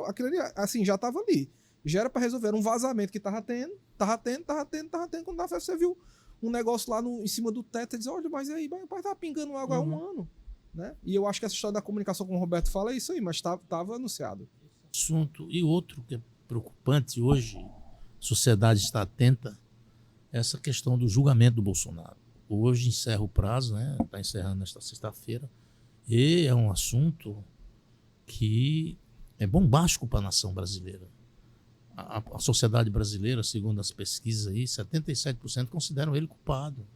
Aquilo ali, assim, já estava ali. Já era para resolver. Era um vazamento que tava tendo. Quando na festa você viu um negócio lá em cima do teto, você diz, olha, mas aí, meu pai tava pingando água há um ano. Né? E eu acho que essa história da comunicação, como o Roberto fala, é isso aí, mas estava anunciado. Assunto. E outro que é preocupante hoje, a sociedade está atenta, é essa questão do julgamento do Bolsonaro. Hoje encerra o prazo, né? Está encerrando nesta sexta-feira, e é um assunto que é bombástico para a nação brasileira. A sociedade brasileira, segundo as pesquisas aí, 77% consideram ele culpado.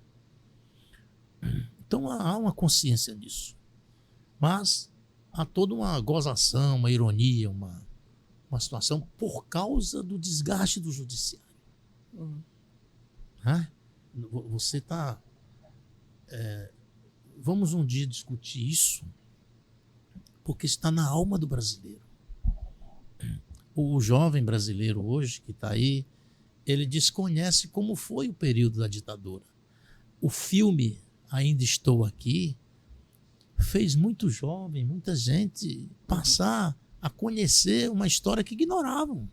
Então há uma consciência disso. Mas há toda uma gozação, uma ironia, uma situação por causa do desgaste do judiciário. Você está... vamos um dia discutir isso, porque está na alma do brasileiro. O jovem brasileiro hoje, que está aí, ele desconhece como foi o período da ditadura. O filme Ainda Estou Aqui fez muito jovem, muita gente passar a conhecer uma história que ignoravam.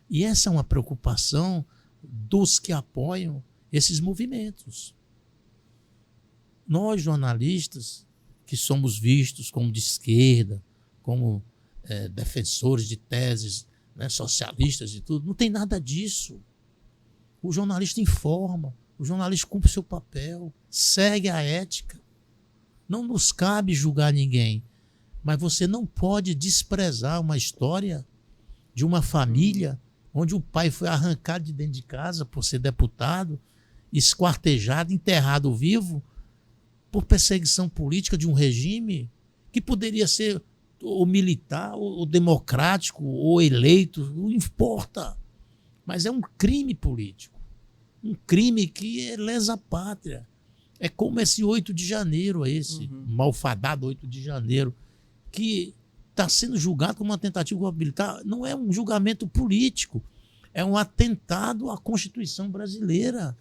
E essa é uma preocupação dos que apoiam esses movimentos. Nós, jornalistas, que somos vistos como de esquerda, como defensores de teses, né, socialistas e tudo, não tem nada disso. O jornalista informa, o jornalista cumpre o seu papel, segue a ética. Não nos cabe julgar ninguém, mas você não pode desprezar uma história de uma família onde o pai foi arrancado de dentro de casa por ser deputado, esquartejado, enterrado vivo, por perseguição política de um regime que poderia ser ou militar, ou democrático, ou eleito, não importa. Mas é um crime político. Um crime que é lesa pátria. É como esse 8 de janeiro, malfadado 8 de janeiro, que está sendo julgado como uma tentativa de golpe militar. Não é um julgamento político, é um atentado à Constituição brasileira.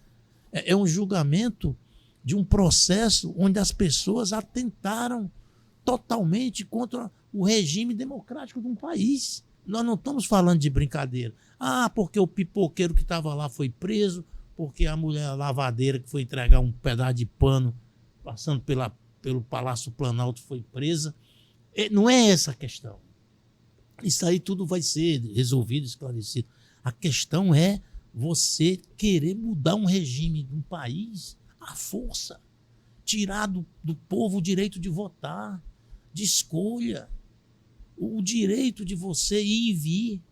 É um julgamento de um processo onde as pessoas atentaram totalmente contra o regime democrático de um país. Nós não estamos falando de brincadeira. Porque o pipoqueiro que estava lá foi preso, porque a mulher lavadeira que foi entregar um pedaço de pano passando pelo Palácio Planalto foi presa. Não é essa a questão. Isso aí tudo vai ser resolvido, esclarecido. A questão é você querer mudar um regime de um país à força, tirar do povo o direito de votar, de escolha, o direito de você ir e vir,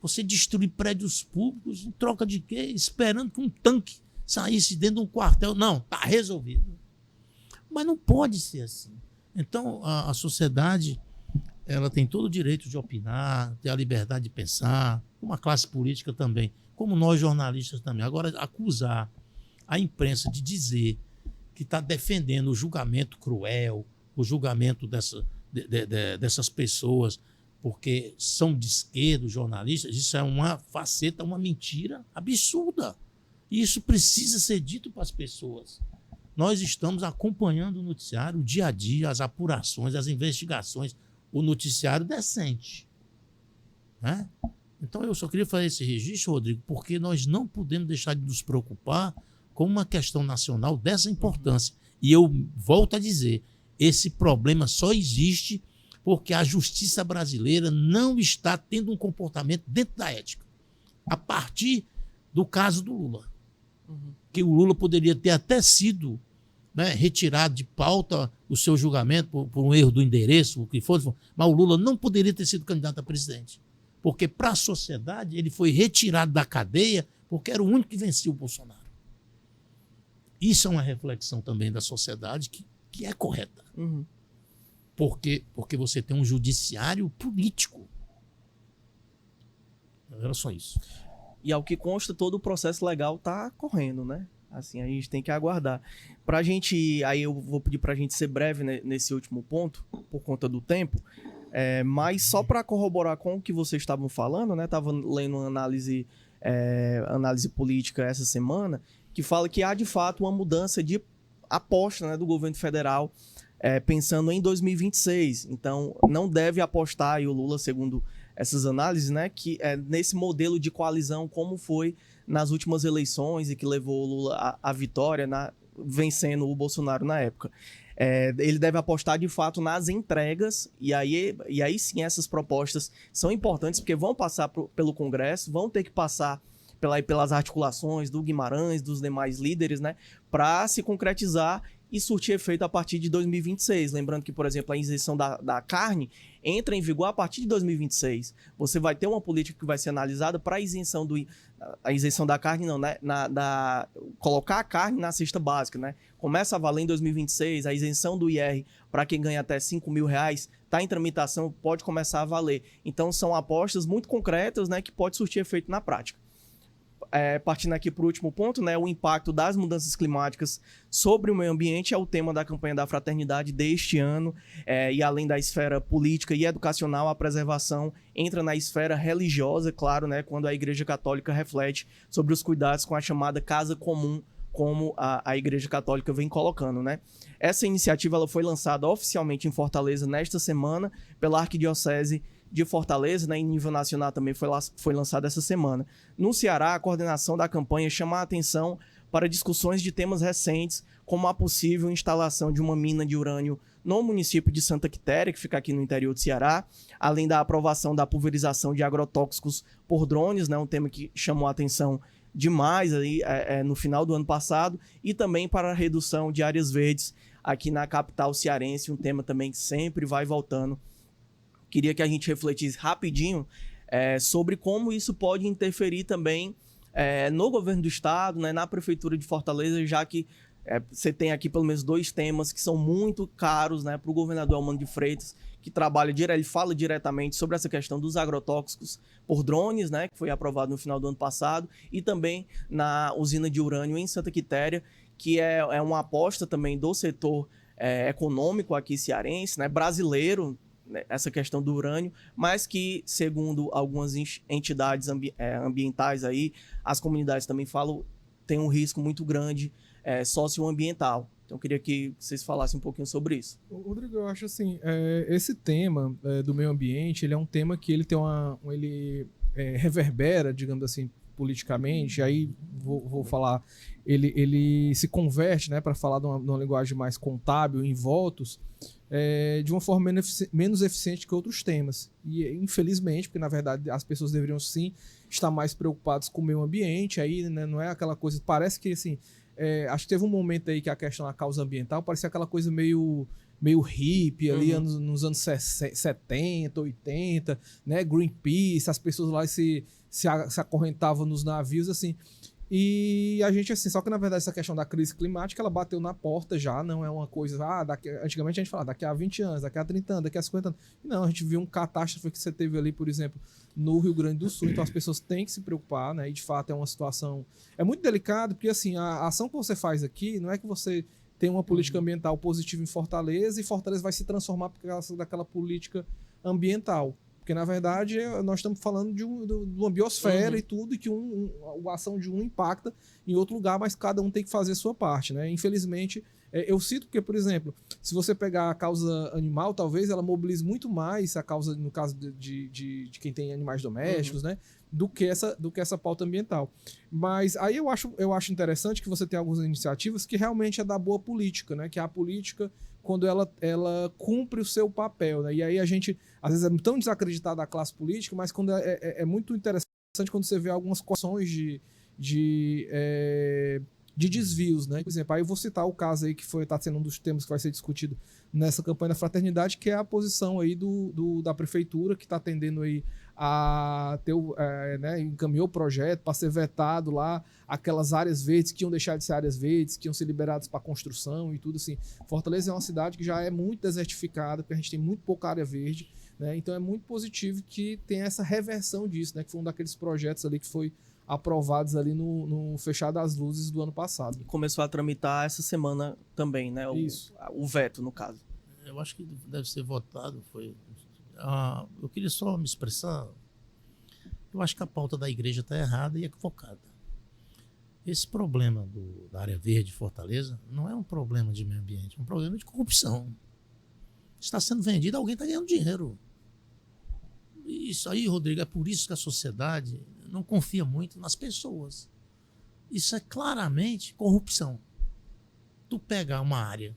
você destruir prédios públicos em troca de quê? Esperando que um tanque saísse dentro de um quartel. Não, está resolvido. Mas não pode ser assim. Então, a sociedade, ela tem todo o direito de opinar, ter a liberdade de pensar, uma classe política também, como nós jornalistas também. Agora, acusar a imprensa de dizer que está defendendo o julgamento cruel, o julgamento dessas pessoas, porque são de esquerda, jornalistas, isso é uma faceta, uma mentira absurda. E isso precisa ser dito para as pessoas. Nós estamos acompanhando o noticiário, o dia a dia, as apurações, as investigações, o noticiário decente. Né? Então eu só queria fazer esse registro, Rodrigo, porque nós não podemos deixar de nos preocupar com uma questão nacional dessa importância. E eu volto a dizer, esse problema só existe porque a justiça brasileira não está tendo um comportamento dentro da ética. A partir do caso do Lula. Que o Lula poderia ter até sido, né, retirado de pauta o seu julgamento por um erro do endereço, o que fosse, mas o Lula não poderia ter sido candidato a presidente. Porque para a sociedade ele foi retirado da cadeia porque era o único que vencia o Bolsonaro. Isso é uma reflexão também da sociedade que é correta. Porque você tem um judiciário político. Era só isso. E ao que consta, todo o processo legal tá correndo, né? Assim, a gente tem que aguardar. Pra gente, aí eu vou pedir pra gente ser breve nesse último ponto, por conta do tempo, mas só para corroborar com o que vocês estavam falando, né? Tava lendo uma análise política essa semana, que fala que há de fato uma mudança de aposta, né, do governo federal, pensando em 2026. Então, não deve apostar, e o Lula, segundo essas análises, né, que é nesse modelo de coalizão como foi nas últimas eleições e que levou o Lula à vitória, vencendo o Bolsonaro na época. Ele deve apostar de fato nas entregas, e aí sim essas propostas são importantes, porque vão passar pelo Congresso, vão ter que passar pelas articulações do Guimarães, dos demais líderes, né, para se concretizar e surtir efeito a partir de 2026. Lembrando que, por exemplo, a isenção da carne entra em vigor a partir de 2026. Você vai ter uma política que vai ser analisada para a isenção da carne, não, né? Colocar a carne na cesta básica, né? Começa a valer em 2026, a isenção do IR para quem ganha até R$5.000 está em tramitação, pode começar a valer. Então, são apostas muito concretas, né, que pode surtir efeito na prática. Partindo aqui para o último ponto, né, o impacto das mudanças climáticas sobre o meio ambiente é o tema da campanha da Fraternidade deste ano, e além da esfera política e educacional, a preservação entra na esfera religiosa, claro, né, quando a Igreja Católica reflete sobre os cuidados com a chamada casa comum, como a Igreja Católica vem colocando, né? Essa iniciativa ela foi lançada oficialmente em Fortaleza nesta semana pela Arquidiocese de Fortaleza, né, em nível nacional também foi lançada essa semana. No Ceará, a coordenação da campanha chama a atenção para discussões de temas recentes, como a possível instalação de uma mina de urânio no município de Santa Quitéria, que fica aqui no interior do Ceará, além da aprovação da pulverização de agrotóxicos por drones, né, um tema que chamou a atenção demais aí, no final do ano passado, e também para a redução de áreas verdes aqui na capital cearense, um tema também que sempre vai voltando. Queria que a gente refletisse rapidinho sobre como isso pode interferir também no governo do estado, né, na prefeitura de Fortaleza, já que você tem aqui pelo menos dois temas que são muito caros, né, para o governador Elmano de Freitas, que ele fala diretamente sobre essa questão dos agrotóxicos por drones, né, que foi aprovado no final do ano passado, e também na usina de urânio em Santa Quitéria, que é uma aposta também do setor econômico aqui cearense, né, brasileiro, essa questão do urânio, mas que, segundo algumas entidades ambientais aí, as comunidades também falam, tem um risco muito grande socioambiental. Então, eu queria que vocês falassem um pouquinho sobre isso. Rodrigo, eu acho assim, esse tema do meio ambiente, ele é um tema que ele tem ele reverbera, digamos assim, politicamente, aí vou falar, ele se converte, né, para falar de uma linguagem mais contábil, em votos, de uma forma menos eficiente que outros temas. E, infelizmente, porque na verdade as pessoas deveriam sim estar mais preocupadas com o meio ambiente, aí, né, não é aquela coisa, parece que assim, acho que teve um momento aí que a questão da causa ambiental parecia aquela coisa meio hippie ali, nos anos 70, 80, né, Greenpeace, as pessoas lá se acorrentavam nos navios, assim. E a gente, assim, só que na verdade essa questão da crise climática, ela bateu na porta já, não é uma coisa, antigamente a gente falava daqui a 20 anos, daqui a 30 anos, daqui a 50 anos. Não, a gente viu uma catástrofe que você teve ali, por exemplo, no Rio Grande do Sul, então as pessoas têm que se preocupar, né, e de fato é uma situação, é muito delicado, porque assim, a ação que você faz aqui, não é que você tem uma política ambiental positiva em Fortaleza e Fortaleza vai se transformar por causa daquela política ambiental. Porque, na verdade, nós estamos falando de uma biosfera e tudo, e que a ação de um impacta em outro lugar, mas cada um tem que fazer a sua parte, né? Infelizmente, eu cito porque, por exemplo, se você pegar a causa animal, talvez ela mobilize muito mais a causa, no caso de quem tem animais domésticos, né? Do que essa pauta ambiental. Mas aí eu acho interessante que você tem algumas iniciativas que realmente é da boa política, né? Que é a política quando ela cumpre o seu papel, né? E aí a gente, às vezes, é tão desacreditado da classe política, mas quando é muito interessante quando você vê algumas situações de desvios, né? Por exemplo, aí eu vou citar o caso aí que está sendo um dos temas que vai ser discutido nessa campanha da Fraternidade, que é a posição aí da prefeitura, que está tendendo aí a ter, né, encaminhou o projeto para ser vetado lá aquelas áreas verdes que iam deixar de ser áreas verdes, que iam ser liberadas para construção e tudo assim. Fortaleza é uma cidade que já é muito desertificada, porque a gente tem muito pouca área verde, né? Então é muito positivo que tenha essa reversão disso, né? Que foi um daqueles projetos ali que foi aprovados ali no Fechar das Luzes do ano passado. Começou a tramitar essa semana também, né? O veto, no caso. Eu acho que deve ser votado. Eu queria só me expressar. Eu acho que a pauta da igreja está errada e equivocada. Esse problema da área verde de Fortaleza não é um problema de meio ambiente, é um problema de corrupção. Está sendo vendido, alguém está ganhando dinheiro. Isso aí, Rodrigo, é por isso que a sociedade não confia muito nas pessoas. Isso é claramente corrupção. Tu pegar uma área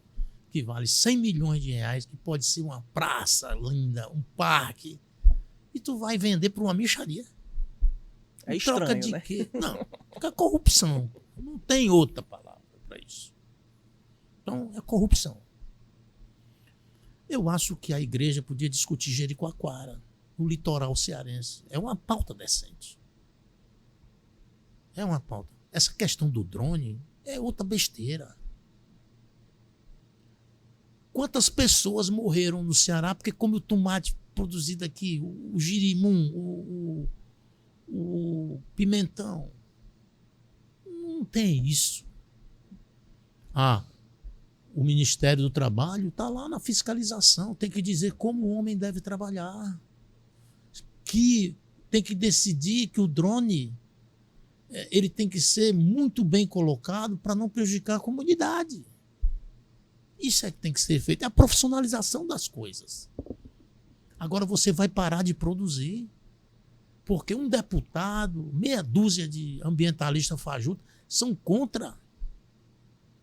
que vale 100 milhões de reais, que pode ser uma praça linda, um parque, e tu vai vender para uma mixaria. É Em troca estranho, de né? quê? Não, é corrupção. Não tem outra palavra para isso. Então, é corrupção. Eu acho que a igreja podia discutir Jericoacoara, o litoral cearense. É uma pauta decente. É uma pauta. Essa questão do drone é outra besteira. Quantas pessoas morreram no Ceará porque come o tomate produzido aqui, o girimum, o pimentão? Não tem isso. O Ministério do Trabalho está lá na fiscalização, tem que dizer como o homem deve trabalhar, que tem que decidir que o drone ele tem que ser muito bem colocado para não prejudicar a comunidade. Isso é que tem que ser feito, é a profissionalização das coisas. Agora você vai parar de produzir, porque um deputado, meia dúzia de ambientalistas fajutos são contra.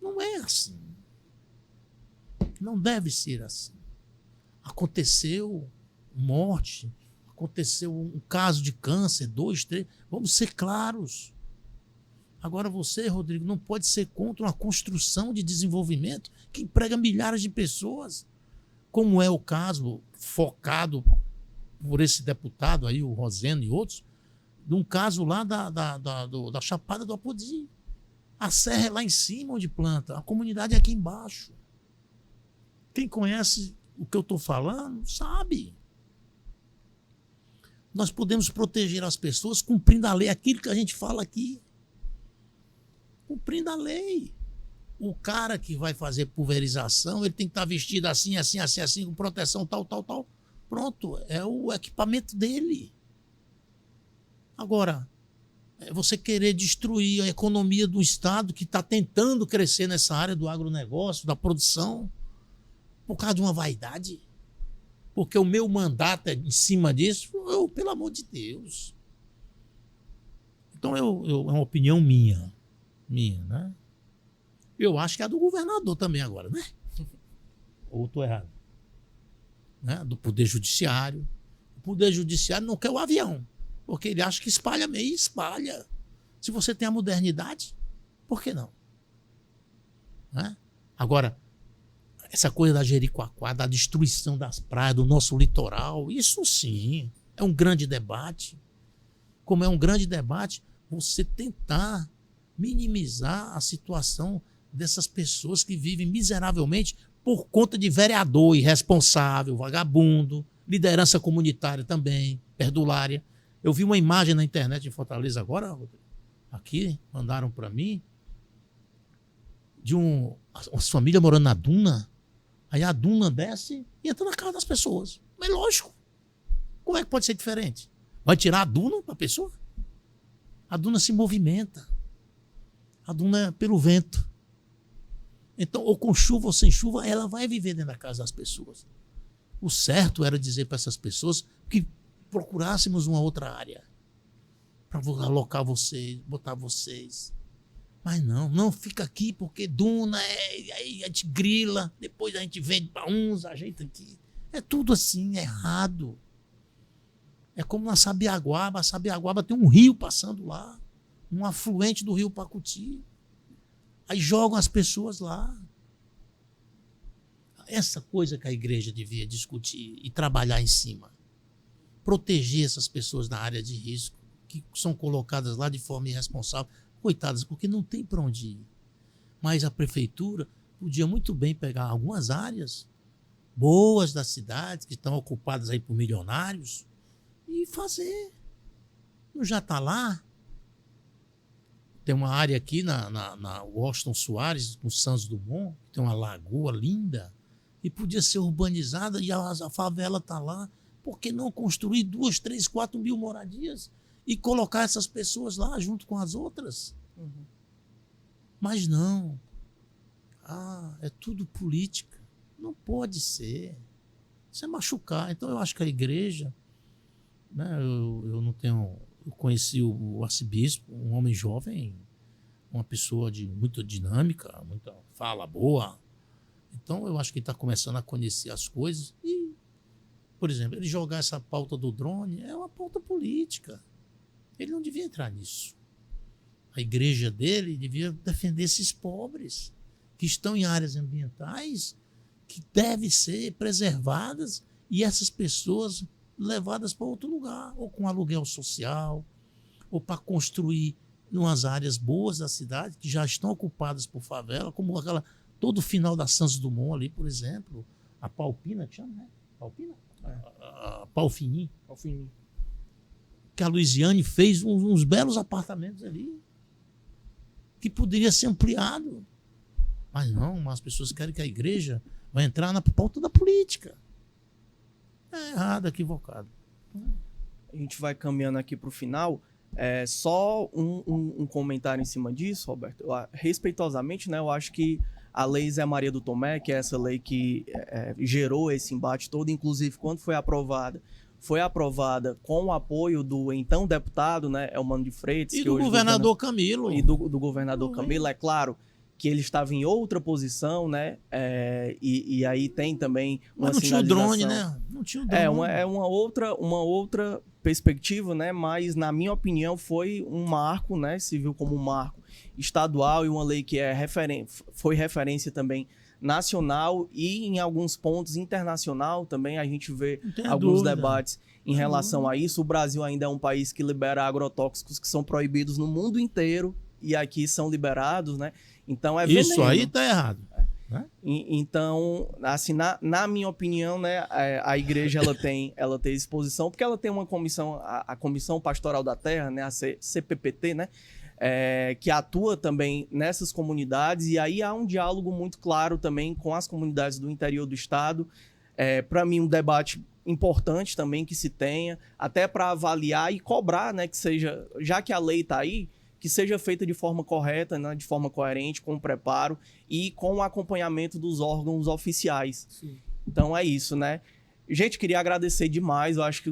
Não é assim. Não deve ser assim. Aconteceu morte, aconteceu um caso de câncer, 2, 3. Vamos ser claros. Agora você, Rodrigo, não pode ser contra uma construção de desenvolvimento que emprega milhares de pessoas, como é o caso focado por esse deputado aí, o Rosendo e outros, de um caso lá da Chapada do Apodi. A serra é lá em cima onde planta, a comunidade é aqui embaixo. Quem conhece o que eu estou falando, sabe. Nós podemos proteger as pessoas cumprindo a lei, aquilo que a gente fala aqui. Cumprindo a lei. O cara que vai fazer pulverização, ele tem que estar vestido assim, assim, assim, assim, com proteção tal, tal, tal. Pronto, é o equipamento dele. Agora, você querer destruir a economia do Estado que está tentando crescer nessa área do agronegócio, da produção, por causa de uma vaidade, porque o meu mandato é em cima disso, pelo amor de Deus. Então, é uma opinião minha, né? Eu acho que é a do governador também agora, né? Ou estou errado? Né? Do Poder Judiciário. O Poder Judiciário não quer o avião, porque ele acha que espalha meio e espalha. Se você tem a modernidade, por que não? Né? Agora, essa coisa da Jericoacoara, da destruição das praias, do nosso litoral, isso sim é um grande debate. Como é um grande debate, você tentar minimizar a situação dessas pessoas que vivem miseravelmente por conta de vereador irresponsável, vagabundo, liderança comunitária também, perdulária. Eu vi uma imagem na internet em Fortaleza agora, aqui, mandaram para mim, de uma família morando na duna. Aí a duna desce e entra na casa das pessoas. Mas lógico, como é que pode ser diferente? Vai tirar a duna da pessoa? A duna se movimenta. A duna é pelo vento. Então, ou com chuva ou sem chuva, ela vai viver dentro da casa das pessoas. O certo era dizer para essas pessoas que procurássemos uma outra área para alocar vocês, botar vocês. Mas não fica aqui porque duna, aí a gente grila, depois a gente vende para uns, ajeita aqui. É tudo assim, é errado. É como na Sabiaguaba. A Sabiaguaba tem um rio passando lá, um afluente do rio Pacuti. Aí jogam as pessoas lá. Essa coisa que a igreja devia discutir e trabalhar em cima. Proteger essas pessoas na área de risco, que são colocadas lá de forma irresponsável. Coitadas, porque não tem para onde ir. Mas a prefeitura podia muito bem pegar algumas áreas boas da cidade, que estão ocupadas aí por milionários, e fazer. Não já está lá? Tem uma área aqui na Washington Soares, no Santos Dumont, tem uma lagoa linda, e podia ser urbanizada, e a favela está lá. Por que não construir 2, 3, 4 mil moradias e colocar essas pessoas lá junto com as outras? Uhum. Mas não. É tudo política. Não pode ser. Isso é machucar. Então eu acho que a igreja né? Eu não tenho... Eu conheci o arcebispo, um homem jovem, uma pessoa de muita dinâmica, muita fala boa. Então, eu acho que ele está começando a conhecer as coisas. E, por exemplo, ele jogar essa pauta do drone é uma pauta política. Ele não devia entrar nisso. A igreja dele devia defender esses pobres que estão em áreas ambientais que devem ser preservadas e essas pessoas levadas para outro lugar, ou com aluguel social, ou para construir em umas áreas boas da cidade que já estão ocupadas por favela, como aquela todo o final da Santos Dumont ali, por exemplo, a Palpina, que chama, né? Palpina? A Palfini. Palfini. Que a Luiziane fez uns belos apartamentos ali, que poderia ser ampliado. Mas não, as pessoas querem que a igreja vai entrar na pauta da política. É errado, equivocado. A gente vai caminhando aqui para o final. Só um comentário em cima disso, Roberto. Respeitosamente, né, eu acho que a Lei Zé Maria do Tomé, que é essa lei que gerou esse embate todo, inclusive quando foi aprovada com o apoio do então deputado, né, Elmano de Freitas. E do governador Camilo. E do governador Camilo, é claro que ele estava em outra posição, né? E aí tem também uma Mas não tinha o sinalização. drone, né? Não tinha o drone. É uma outra perspectiva, né? Mas, na minha opinião, foi um marco, né? Se viu como um marco estadual e uma lei que foi referência também nacional e, em alguns pontos, internacional também. A gente vê alguns debates em relação a isso. O Brasil ainda é um país que libera agrotóxicos que são proibidos no mundo inteiro e aqui são liberados, né? Então é isso veneno. Aí tá errado. Né? Então, assim, na minha opinião, né, a igreja ela tem exposição, porque ela tem uma comissão, a Comissão Pastoral da Terra, né, a CPPT, né, que atua também nessas comunidades, e aí há um diálogo muito claro também com as comunidades do interior do estado. Para mim, um debate importante também que se tenha, até para avaliar e cobrar, né, que seja, já que a lei está aí, que seja feita de forma correta, né, de forma coerente, com preparo e com o acompanhamento dos órgãos oficiais. Sim. Então é isso, né? Gente, queria agradecer demais. Eu acho que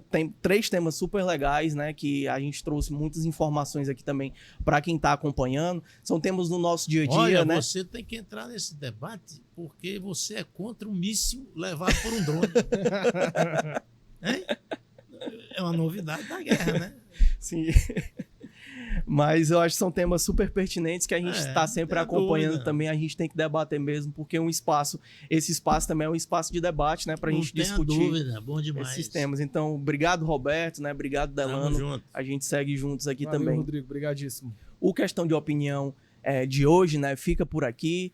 tem 3 temas super legais, né? Que a gente trouxe muitas informações aqui também para quem está acompanhando. São temas no nosso dia a dia, Olha, né? você tem que entrar nesse debate porque você é contra um míssil levado por um drone. Hein? É uma novidade da guerra, né? Sim. Mas eu acho que são temas super pertinentes que a gente está sempre acompanhando dúvida. também. A gente tem que debater mesmo, porque esse espaço também é um espaço de debate, né? Para a gente discutir dúvida, bom demais. esses temas. Então, obrigado, Roberto, né? Obrigado, Delano. Tamo junto. A gente segue juntos aqui Valeu, também. Rodrigo, brigadíssimo. O Questão de Opinião de hoje, né? Fica por aqui.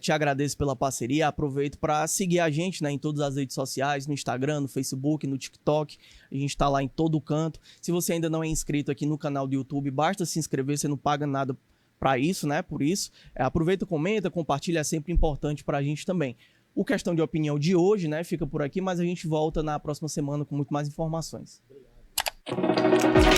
Te agradeço pela parceria. Aproveito para seguir a gente, né, em todas as redes sociais, no Instagram, no Facebook, no TikTok. A gente está lá em todo canto. Se você ainda não é inscrito aqui no canal do YouTube, basta se inscrever, você não paga nada para isso, né? Por isso, aproveita, comenta, compartilha, é sempre importante para a gente também. O Questão de Opinião de hoje, né, fica por aqui, mas a gente volta na próxima semana com muito mais informações. Obrigado.